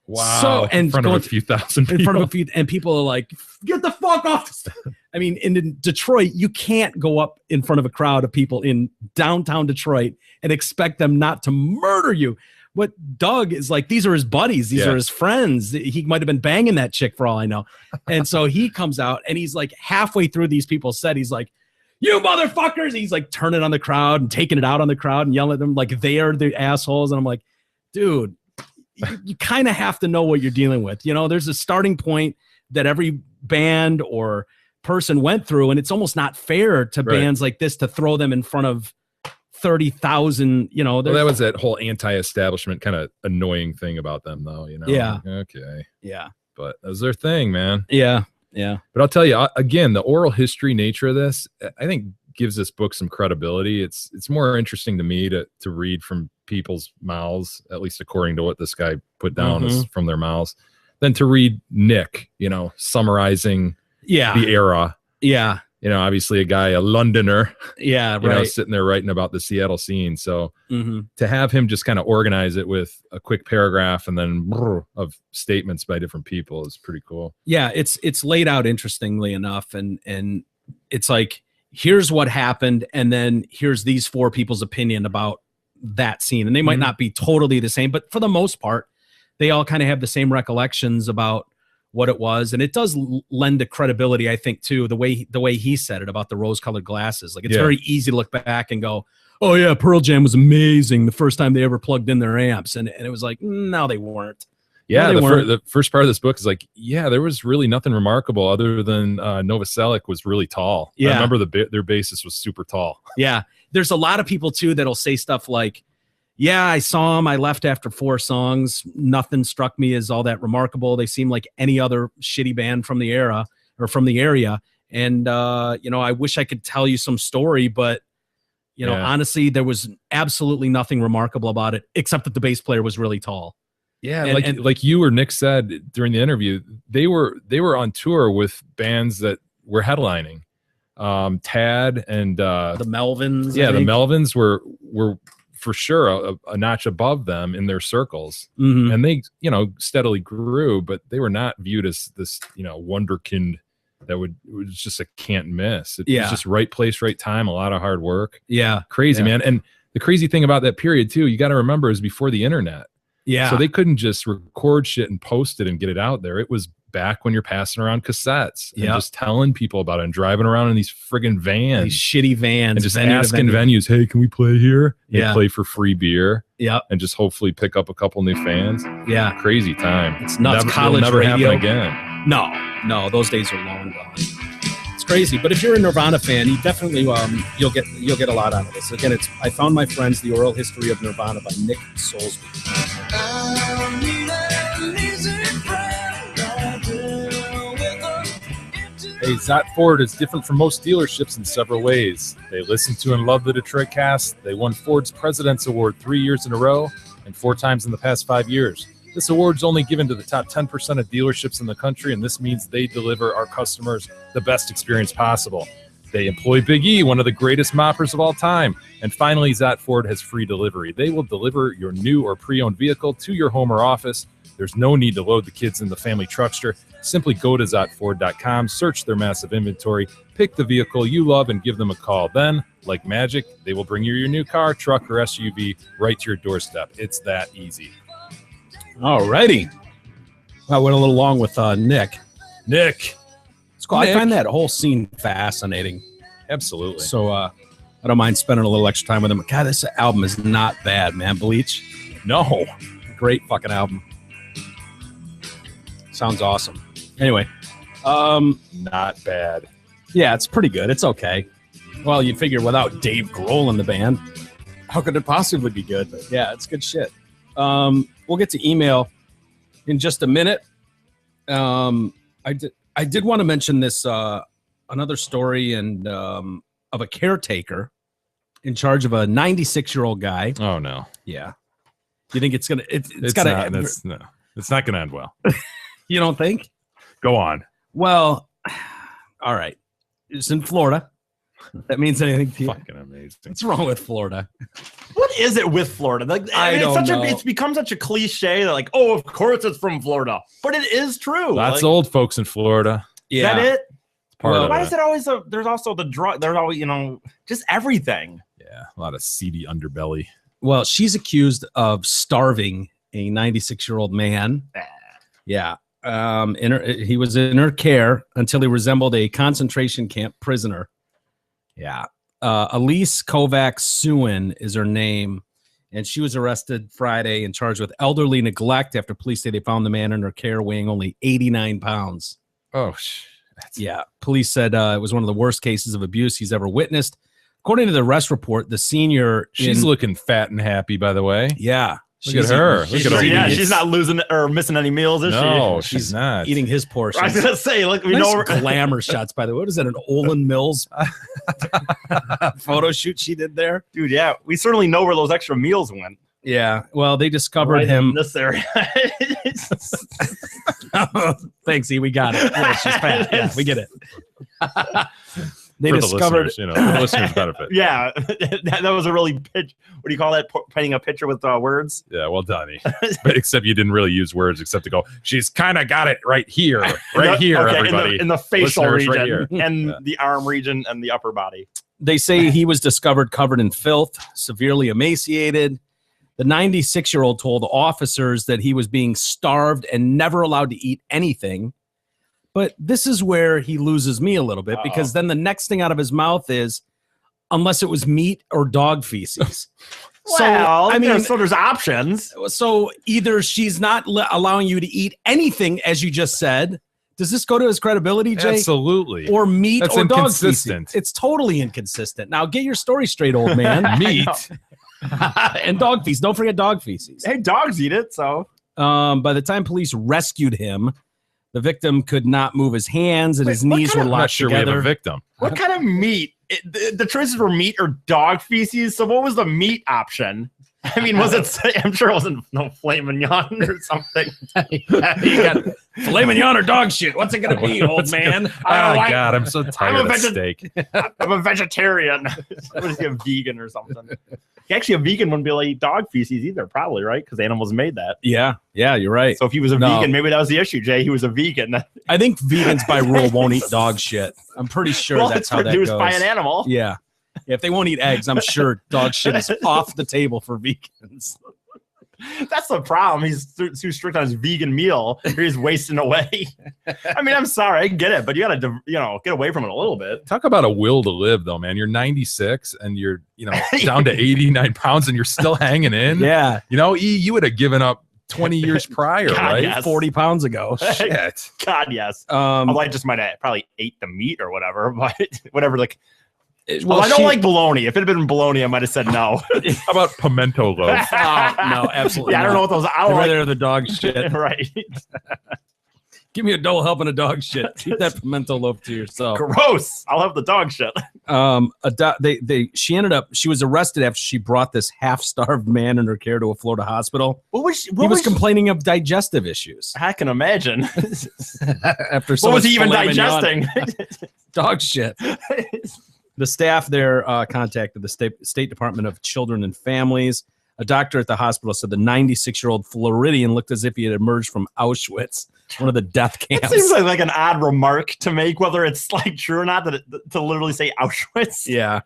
wow. So, and in front of a few thousand people. In front of a few, and people are like, get the fuck off the stage. I mean, in Detroit, you can't go up in front of a crowd of people in downtown Detroit and expect them not to murder you. What Doug is like, these are his buddies. These are his friends. He might have been banging that chick for all I know. And so he comes out, and he's like halfway through these people's set, he's like, you motherfuckers. He's like turning on the crowd and taking it out on the crowd and yelling at them like they are the assholes. And I'm like, dude, you kind of have to know what you're dealing with. There's a starting point that every band or person went through, and it's almost not fair to bands like this to throw them in front of 30,000. Well, that was that whole anti-establishment kind of annoying thing about them, though. Yeah. Okay. Yeah. But that was their thing, man. Yeah. Yeah. But I'll tell you again, the oral history nature of this, I think, gives this book some credibility. It's more interesting to me to read from people's mouths, at least according to what this guy put down is from their mouths, than to read Nick, summarizing the era. Yeah. Obviously a Londoner, right. Sitting there writing about the Seattle scene. So to have him just kind of organize it with a quick paragraph and then of statements by different people is pretty cool. Yeah. It's laid out interestingly enough. And it's like, here's what happened. And then here's these four people's opinion about that scene. And they might not be totally the same, but for the most part, they all kind of have the same recollections about what it was. And it does lend to credibility, I think, too, the way he said it about the rose-colored glasses. Like, it's very easy to look back and go, oh yeah, Pearl Jam was amazing the first time they ever plugged in their amps. And it was like, no, they weren't. Yeah, the first part of this book is like, yeah, there was really nothing remarkable other than Novoselic was really tall. Yeah. I remember their bassist was super tall. Yeah. There's a lot of people, too, that'll say stuff like, yeah, I saw him. I left after 4 songs. Nothing struck me as all that remarkable. They seem like any other shitty band from the era or from the area. And, I wish I could tell you some story, but, honestly, there was absolutely nothing remarkable about it, except that the bass player was really tall. Yeah. Like you or Nick said during the interview, they were on tour with bands that were headlining. Tad and the Melvins. Yeah. The Melvins were for sure a notch above them in their circles. And they, steadily grew, but they were not viewed as this, wonderkind that it was just a can't miss. It was just right place, right time, a lot of hard work. Yeah. Crazy, man. And the crazy thing about that period too, you got to remember, is before the internet. Yeah. So they couldn't just record shit and post it and get it out there. It was back when you're passing around cassettes and just telling people about it and driving around in these friggin' vans, these shitty vans, and just asking venues, hey, can we play here? They play for free beer. Yeah. And just hopefully pick up a couple new fans. Yeah. Crazy time. It's nuts. College never radio. happen again. No, those days are long gone. It's crazy. But if you're a Nirvana fan, you definitely you'll get a lot out of this. Again, it's I Found My Friends: The Oral History of Nirvana by Nick Soulsby. Hey, Zot Ford is different from most dealerships in several ways. They listen to and love the Detroit Cast. They won Ford's President's Award 3 years in a row and 4 times in the past 5 years. This award is only given to the top 10% of dealerships in the country, and this means they deliver our customers the best experience possible. They employ Big E, one of the greatest moppers of all time. And finally, Zot Ford has free delivery. They will deliver your new or pre-owned vehicle to your home or office. There's no need to load the kids in the family truckster. Simply go to ZotFord.com, search their massive inventory, pick the vehicle you love, and give them a call. Then, like magic, they will bring you your new car, truck, or SUV right to your doorstep. It's that easy. Alrighty. I went a little long with Nick. It's cool. I find that whole scene fascinating. Absolutely. So I don't mind spending a little extra time with him. God, this album is not bad, man. Bleach. No. Great fucking album. Sounds awesome. Anyway. Not bad. Yeah, it's pretty good. It's okay. Well, you figure without Dave Grohl in the band, how could it possibly be good? But yeah, it's good shit. We'll get to email in just a minute. I did want to mention this another story and of a caretaker in charge of a 96-year-old guy. Oh no. Yeah. You think it's gonna it's not gonna end well. You don't think? Go on. Well, all right. It's in Florida. That means anything to you? Fucking amazing. What's wrong with Florida? What is it with Florida? Like, I don't know. It's become such a cliche that, like, oh, of course it's from Florida, but it is true. Lots like, of old folks in Florida. Yeah. Is that it? Why is it always there's also the drug? There's always, just everything. Yeah, a lot of seedy underbelly. Well, she's accused of starving a 96-year-old man. Yeah. He was in her care until he resembled a concentration camp prisoner. Yeah. Elise Kovac Suin is her name, and she was arrested Friday and charged with elderly neglect after police say they found the man in her care weighing only 89 pounds. Oh, yeah. Police said it was one of the worst cases of abuse he's ever witnessed. According to the arrest report, the senior... She's looking fat and happy, by the way. Yeah. Look at her. Look at her. Yeah, she's not losing or missing any meals, is she? No, she's not. Eating his portion. I was going to say, look, we nice know... glamour shots, by the way. What is that, an Olin Mills photo shoot she did there? Dude, yeah. We certainly know where those extra meals went. Yeah. Well, they discovered right him... in this area. Thanks, E. We got it. Yeah, she's fat. Yeah, we get it. They For discovered, the listeners benefit. Yeah, that was a really pitch. What do you call that? Painting a picture with words. Yeah, well done. But except you didn't really use words, except to go. She's kind of got it right here, here. Okay, everybody in the facial Listeners region right and the arm region and the upper body. They say he was discovered covered in filth, severely emaciated. The 96-year-old told officers that he was being starved and never allowed to eat anything. But this is where he loses me a little bit, because then the next thing out of his mouth is, unless it was meat or dog feces. Well, so there's options. So either she's not allowing you to eat anything, as you just said. Does this go to his credibility, Jay? Absolutely. Or meat That's or dog inconsistent. feces? It's totally inconsistent. Now get your story straight, old man. Meat and dog feces. Don't forget dog feces. Hey, dogs eat it. So by the time police rescued him, the victim could not move his hands and his knees were I'm locked not sure together. we have a victim. what kind of meat? The choices were meat or dog feces. So what was the meat option? I mean, was it? I'm sure it wasn't filet mignon or something. You got filet mignon or dog shit. What's it gonna be, old man? God, I'm so tired of steak. I'm a vegetarian. What is he, a vegan or something? Actually, a vegan wouldn't be able to eat dog feces either, probably, right? Because animals made that. Yeah, you're right. So if he was a vegan, maybe that was the issue, Jay. He was a vegan. I think vegans by rule won't eat dog shit. I'm pretty sure that's how that goes. It's produced by an animal. Yeah. If they won't eat eggs, I'm sure dog shit is off the table for vegans. That's the problem. He's too strict on his vegan meal. He's wasting away. I mean, I'm sorry, I get it, but you got to, get away from it a little bit. Talk about a will to live, though, man. You're 96 and you're, down to 89 pounds and you're still hanging in. Yeah. You would have given up 20 years prior, God, right? yes. 40 pounds ago. Shit. God, yes. Although I just might have probably ate the meat or whatever, but whatever. Like, well, I don't like bologna. If it had been bologna, I might have said no. How about pimento loaf? No, absolutely. Yeah, I don't know what those. I I'd don't rather like the dog shit. right. Give me a double helping of dog shit. Keep that pimento loaf to yourself. Gross. I'll have the dog shit. She was arrested after she brought this half-starved man in her care to a Florida hospital. What was He was complaining of digestive issues. I can imagine. After so what was much he even filet mignon. digesting? Dog shit. The staff there contacted the State Department of Children and Families. A doctor at the hospital said the 96-year-old Floridian looked as if he had emerged from Auschwitz, one of the death It camps. seems like an odd remark to make, whether it's like true or not, to literally say Auschwitz. Yeah.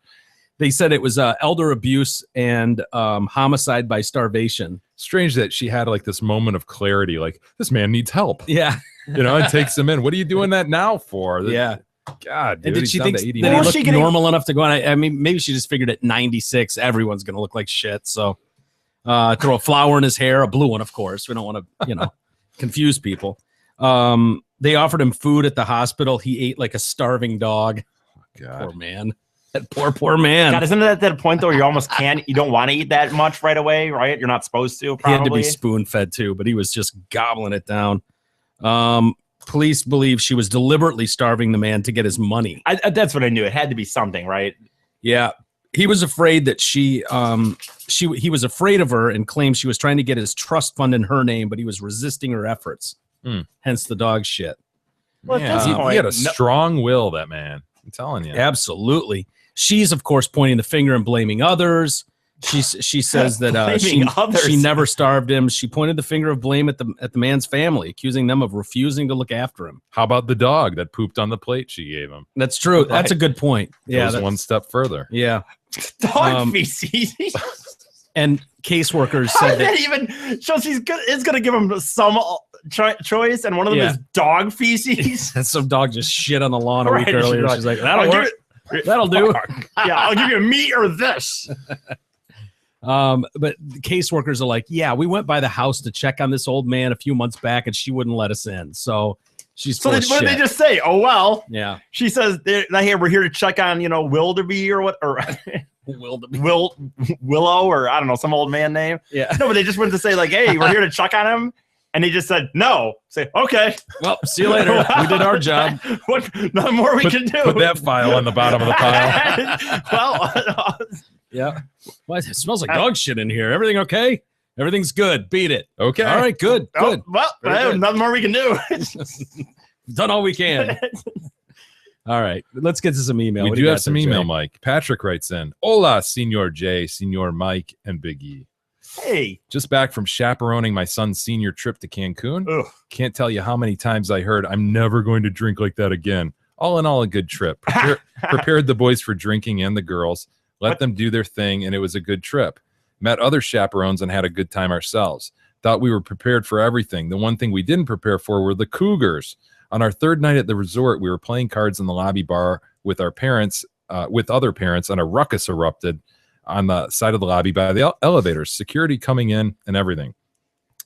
They said it was elder abuse and homicide by starvation. Strange that she had like this moment of clarity, like this man needs help. Yeah. And takes him in. What are you doing that now for? Yeah. God, dude, And did he's she down think to that 89. he looked normal enough to go on? I mean, maybe she just figured at 96, everyone's going to look like shit. So throw a flower in his hair, a blue one, of course. We don't want to, confuse people. They offered him food at the hospital. He ate like a starving dog. God. Poor man. That poor man. God, isn't it at that point though? You almost can't. You don't want to eat that much right away, right? You're not supposed to. Probably. He had to be spoon fed too, but he was just gobbling it down. Police believe she was deliberately starving the man to get his money. That's what I knew. It had to be something, right? Yeah. He was afraid that he was afraid of her and claimed she was trying to get his trust fund in her name, but he was resisting her efforts. Hence the dog shit. Well, Yeah. He had a strong will, that man. I'm telling you. Absolutely. She's, of course, pointing the finger and blaming others. She says that she never starved him. She pointed the finger of blame at the man's family, accusing them of refusing to look after him. How about the dog that pooped on the plate she gave him? That's true. That's a good point. Yeah, Goes one step further. Yeah. Dog feces. And caseworkers How said did that even shows is going to give him some choice, and one of them is dog feces. Some dog just shit on the lawn a week Right, earlier. she's She's like, that'll I'll work. That'll do. Yeah, I'll give you meat or this. But the caseworkers are like, yeah, we went by the house to check on this old man a few months back, and she wouldn't let us in. So she's So full of what did they shit. just say? Oh well. Yeah. She says, "Hey, we're here to check on Wilderby or what or Willow or I don't know some old man name." Yeah. No, but they just went to say like, "Hey, we're here to check on him," and he just said no. Say okay. Well, see you later. We did our job. What? Nothing more we can do. Put that file on the bottom of the pile. Well, Yeah. What? It smells like dog shit in here. Everything okay? Everything's good. Beat it. Okay. All right. Good. oh, Good. well, Very good. nothing more we can do. Done all we can. All right. Let's get to some email. We What do you have got some there, email, Jay? Mike. Patrick writes in, Hola, Senor J, Senor Mike, and Big E. Hey, Just back from chaperoning my son's senior trip to Cancun. ugh. Can't tell you how many times I heard, I'm never going to drink like that again. All in all, a good trip. Prepared the boys for drinking and the girls. Let them do their thing, and it was a good trip. Met other chaperones and had a good time ourselves. Thought we were prepared for everything. The one thing we didn't prepare for were the cougars. On our third night at the resort, we were playing cards in the lobby bar with our parents, with other parents, and a ruckus erupted on the side of the lobby by the elevators, security coming in and everything.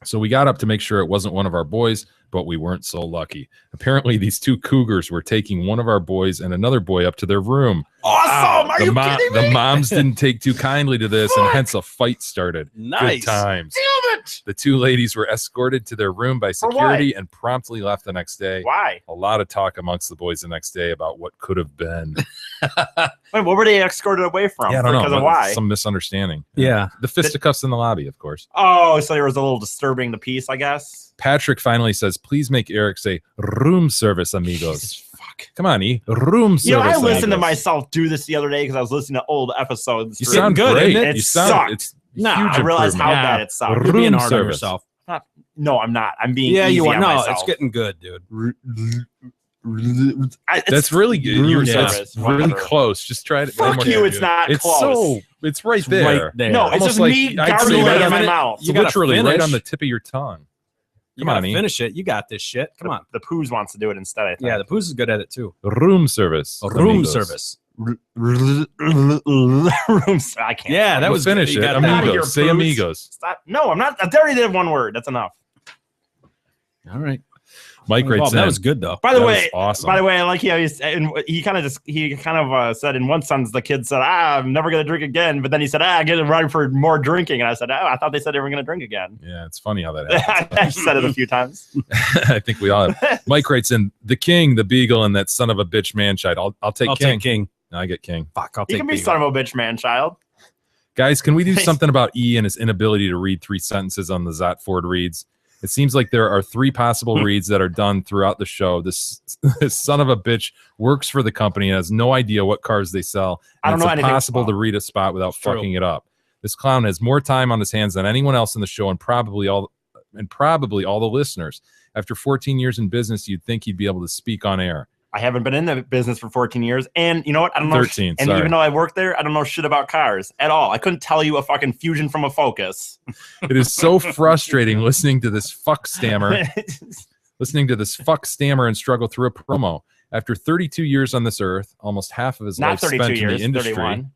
So we got up to make sure it wasn't one of our boys, but we weren't so lucky. Apparently, these two cougars were taking one of our boys and another boy up to their room. Awesome! Are you kidding me? The moms didn't take too kindly to this, and hence a fight started. Nice. Good times. Damn it! The two ladies were escorted to their room by For what? security and promptly left the next day. Why? A lot of talk amongst the boys the next day about what could have been. Wait, what were they escorted away from? Yeah, I don't know. Because of but why? Some misunderstanding. Yeah. The fisticuffs in the lobby, of course. Oh, so there was a little disturbing the peace, I guess. Patrick finally says, please make Eric say room service, amigos. Jesus, fuck. Come on, E. Room service. You know, I listened to amigos. myself do this the other day because I was listening to old episodes. You for- sound good, great. isn't it? You It sound, sucked. it's No, huge I realized how improvement. bad it sucked. You're being Room hard on service. yourself. No, I'm not. I'm being Yeah, easy you are. on No, myself. it's getting good, dude. That's really good. Room You're service, that's really whatever. close. Just try it. Fuck one more you, time, it's dude. not It's close. so. It's right It's there. right there. No, it's Almost just like me I'd say gargling right in on my the- mouth. You gotta literally right finish. on the tip of your tongue. You Come on, gotta E. finish it. You got this shit. Come on. The Poos wants to do it instead, I think. Yeah, the Poos is good at it too. Room service. Room amigos. service. rooms. I can't. Yeah, that was finish good. it. You got that. Amigos. Say Bruce. amigos. Stop. No, I'm not. I already did one word. That's enough. All right. Mike writes in. That was good though. By the That way, was awesome. By the way, I like how he kind of said in one sentence the kid said, I'm never gonna drink again, but then he said, I get it right for more drinking, and I said, I thought they said they were gonna drink again. Yeah, it's funny how that happens. I said it a few times. I think we all have. Mike writes in the King, the Beagle, and that son of a bitch man child. I'll take King. Take King. No, I get King. Fuck, I'll You take can be Beagle. son of a bitch, man, child. Guys, can we do something about E and his inability to read 3 sentences on the Zot Ford reads? It seems like there are 3 possible reads that are done throughout the show. This son of a bitch works for the company and has no idea what cars they sell. I don't know it's anything impossible about. to read a spot without True. fucking it up. This clown has more time on his hands than anyone else in the show, and probably all the listeners. After 14 years in business, you'd think he'd be able to speak on air. I haven't been in the business for 14 years, and you know what? I don't know. 13, and sorry. even though I worked there, I don't know shit about cars at all. I couldn't tell you a fucking Fusion from a Focus. It is so frustrating listening to this fuck stammer and struggle through a promo. After 32 years on this earth, almost half of his Not life 32 spent years, in the industry, 31.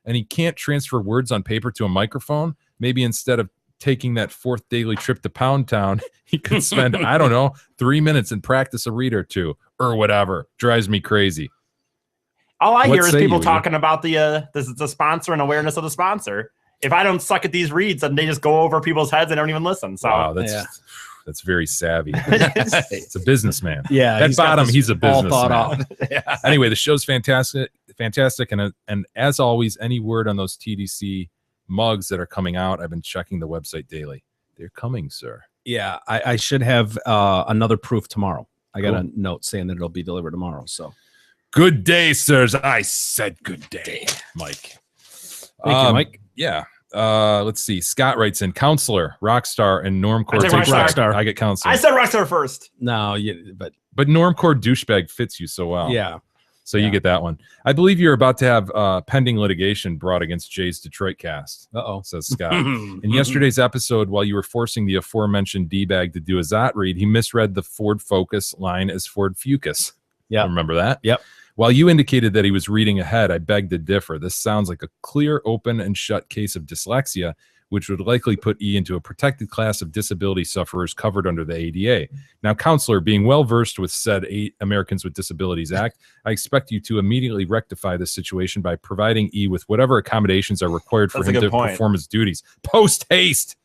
and he can't transfer words on paper to a microphone. Maybe instead of taking that 4th daily trip to Pound Town, he could spend, I don't know, 3 minutes and practice a read or two or whatever. Drives me crazy. All I What hear is say people you? talking about the sponsor and awareness of the sponsor. If I don't suck at these reads, then they just go over people's heads and don't even listen. So Wow, that's very savvy. It's a businessman. Yeah, At he's got bottom, this he's a all thought businessman. out. Anyway, the show's fantastic, and as always, any word on those TDC mugs that are coming out, I've been checking the website daily. They're coming, sir. Yeah, I should have another proof tomorrow. I got Cool. a note saying that it'll be delivered tomorrow. So Good day, sirs. I said good day, Mike. thank you, Mike. Yeah. Let's see. Scott writes in counselor, rockstar, and normcore. I take Rockstar. I get counselor. I said Rockstar first. No, but normcore douchebag fits you so well. yeah. So you get that one. I believe you're about to have pending litigation brought against Jay's Detroit cast. Uh-oh. Says Scott. In yesterday's episode, while you were forcing the aforementioned D-bag to do a Zot read, he misread the Ford Focus line as Ford Fucus. Yeah. Remember that? Yep. While you indicated that he was reading ahead, I beg to differ. This sounds like a clear, open, and shut case of dyslexia, which would likely put E into a protected class of disability sufferers covered under the ADA. Now, counselor, being well-versed with said Americans with Disabilities Act, I expect you to immediately rectify this situation by providing E with whatever accommodations are required for That's a him good to point. perform his duties. Post haste.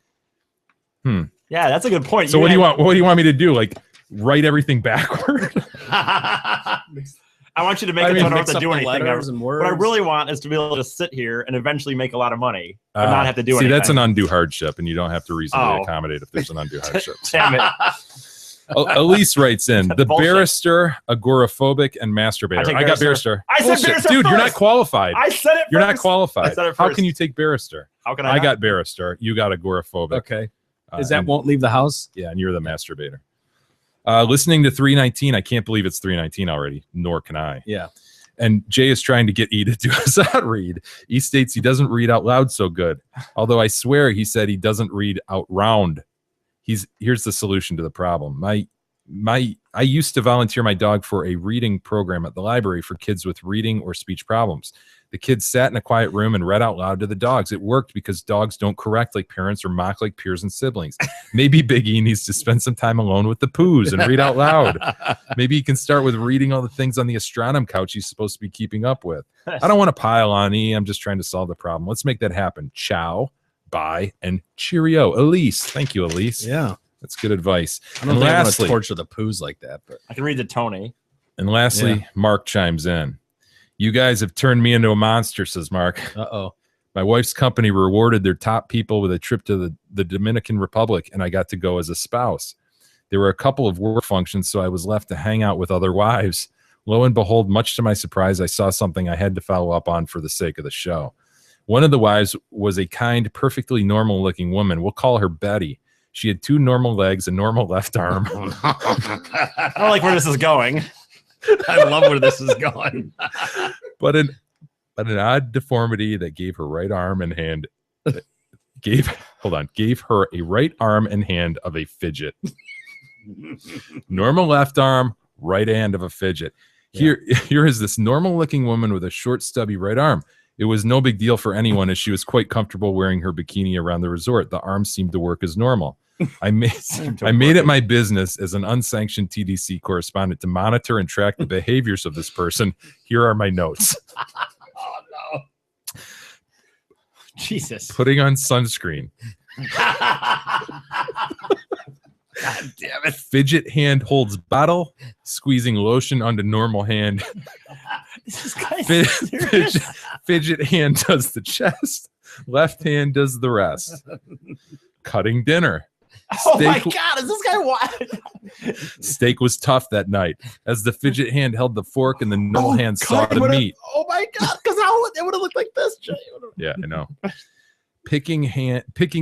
Yeah, that's a good point. So what do you want? What do you want me to do? Like write everything backward? I want you to make it so I don't have to do anything. And What I really want is to be able to sit here and eventually make a lot of money, but not have to do see, anything. that's an undue hardship, and you don't have to reasonably Oh. accommodate if there's an undue hardship. Damn it. Elise writes in the Bullshit. barrister, agoraphobic, and masturbator. I got barrister. I said Bullshit. barrister Dude, you're not first. qualified. I said it You're not first. qualified. I said it How first. can you take barrister? How can I I got barrister. You got agoraphobic. Okay. Is that and- won't leave the house? Yeah, and you're the masturbator. Listening to 319, I can't believe it's 319 already, nor can I. Yeah. And Jay is trying to get E to do a Zot read. E states he doesn't read out loud so good. Although I swear he said he doesn't read out round. Here's the solution to the problem. I used to volunteer my dog for a reading program at the library for kids with reading or speech problems. The kids sat in a quiet room and read out loud to the dogs. It worked because dogs don't correct like parents or mock like peers and siblings. Maybe Big E needs to spend some time alone with the poos and read out loud. Maybe he can start with reading all the things on the astronom couch he's supposed to be keeping up with. I don't want to pile on E. I'm just trying to solve the problem. Let's make that happen. Ciao, bye, and cheerio. Elise. Thank you, Elise. Yeah. That's good advice. I don't And think I'm lastly, gonna torture the poos like that, but I can read to Tony. and lastly, Yeah. Mark chimes in. You guys have turned me into a monster, says Mark. uh-oh. My wife's company rewarded their top people with a trip to the Dominican Republic, and I got to go as a spouse. There were a couple of work functions, so I was left to hang out with other wives. Lo and behold, much to my surprise, I saw something I had to follow up on for the sake of the show. One of the wives was a kind, perfectly normal-looking woman. We'll call her Betty. She had 2 normal legs, a normal left arm. I don't like where this is going. I love where this is going. but an odd deformity that gave her right arm and hand gave her a right arm and hand of a fidget. Normal left arm, right hand of a fidget. Here is this normal looking woman with a short stubby right arm. It was no big deal for anyone as she was quite comfortable wearing her bikini around the resort. The arms seemed to work as normal. I made it my business as an unsanctioned TDC correspondent to monitor and track the behaviors of this person. Here are my notes. Oh, no. Jesus. Putting on sunscreen. God damn it. Fidget hand holds bottle, squeezing lotion onto normal hand. This guy's Fidget hand does the chest. Left hand does the rest. Cutting dinner. Oh my God, is this guy wild? Steak was tough that night as the fidget hand held the fork and the normal hand saw the meat. Oh my God, because how it would have looked like this, Jay. Yeah, I know. Picking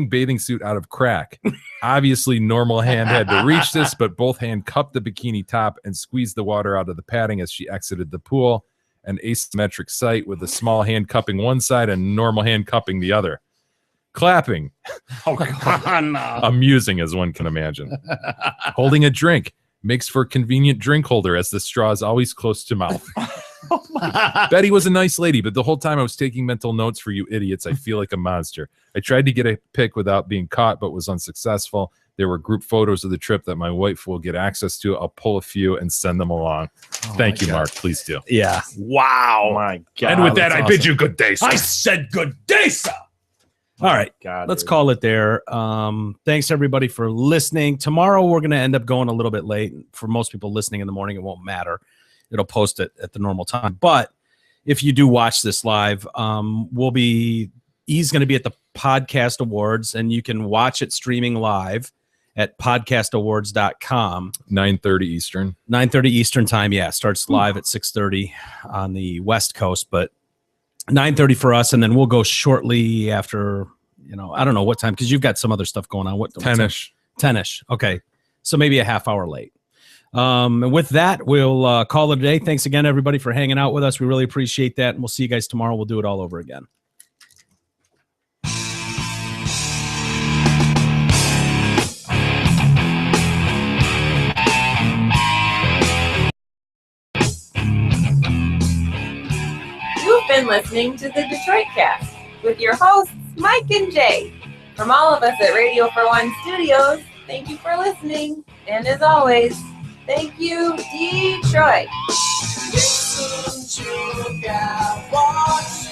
bathing suit out of crack. Obviously, normal hand had to reach this, but both hand cupped the bikini top and squeezed the water out of the padding as she exited the pool. An asymmetric sight with a small hand cupping one side and normal hand cupping the other. Clapping. Oh God, no. Amusing as one can imagine. Holding a drink makes for a convenient drink holder as the straw is always close to mouth. Oh my God. Betty was a nice lady, but the whole time I was taking mental notes for you idiots. I feel like a monster. I tried to get a pic without being caught, but was unsuccessful. There were group photos of the trip that my wife will get access to. I'll pull a few and send them along. Thank you, Mark. Please do. Yeah. Wow. Oh my God. And with that, that's I bid you good day, sir. I said good day, sir. All right, God, let's dude. call it there. Thanks, everybody, for listening. Tomorrow, we're going to end up going a little bit late. For most people listening in the morning, it won't matter. It'll post it at the normal time. But if you do watch this live, he's going to be at the Podcast Awards, and you can watch it streaming live at podcastawards.com. 9:30 Eastern. 9:30 Eastern time, yeah. Starts live at 6:30 on the West Coast, but 9:30 for us, and then we'll go shortly after, I don't know what time, because you've got some other stuff going on. What 10-ish. 10-ish. Okay. So maybe a half hour late. And with that, we'll call it a day. Thanks again, everybody, for hanging out with us. We really appreciate that, and we'll see you guys tomorrow. We'll do it all over again. You've been listening to the Detroit Cast with your hosts, Mike and Jay. From all of us at Radio for One Studios, thank you for listening. And as always, thank you, Detroit. Listen to God, watch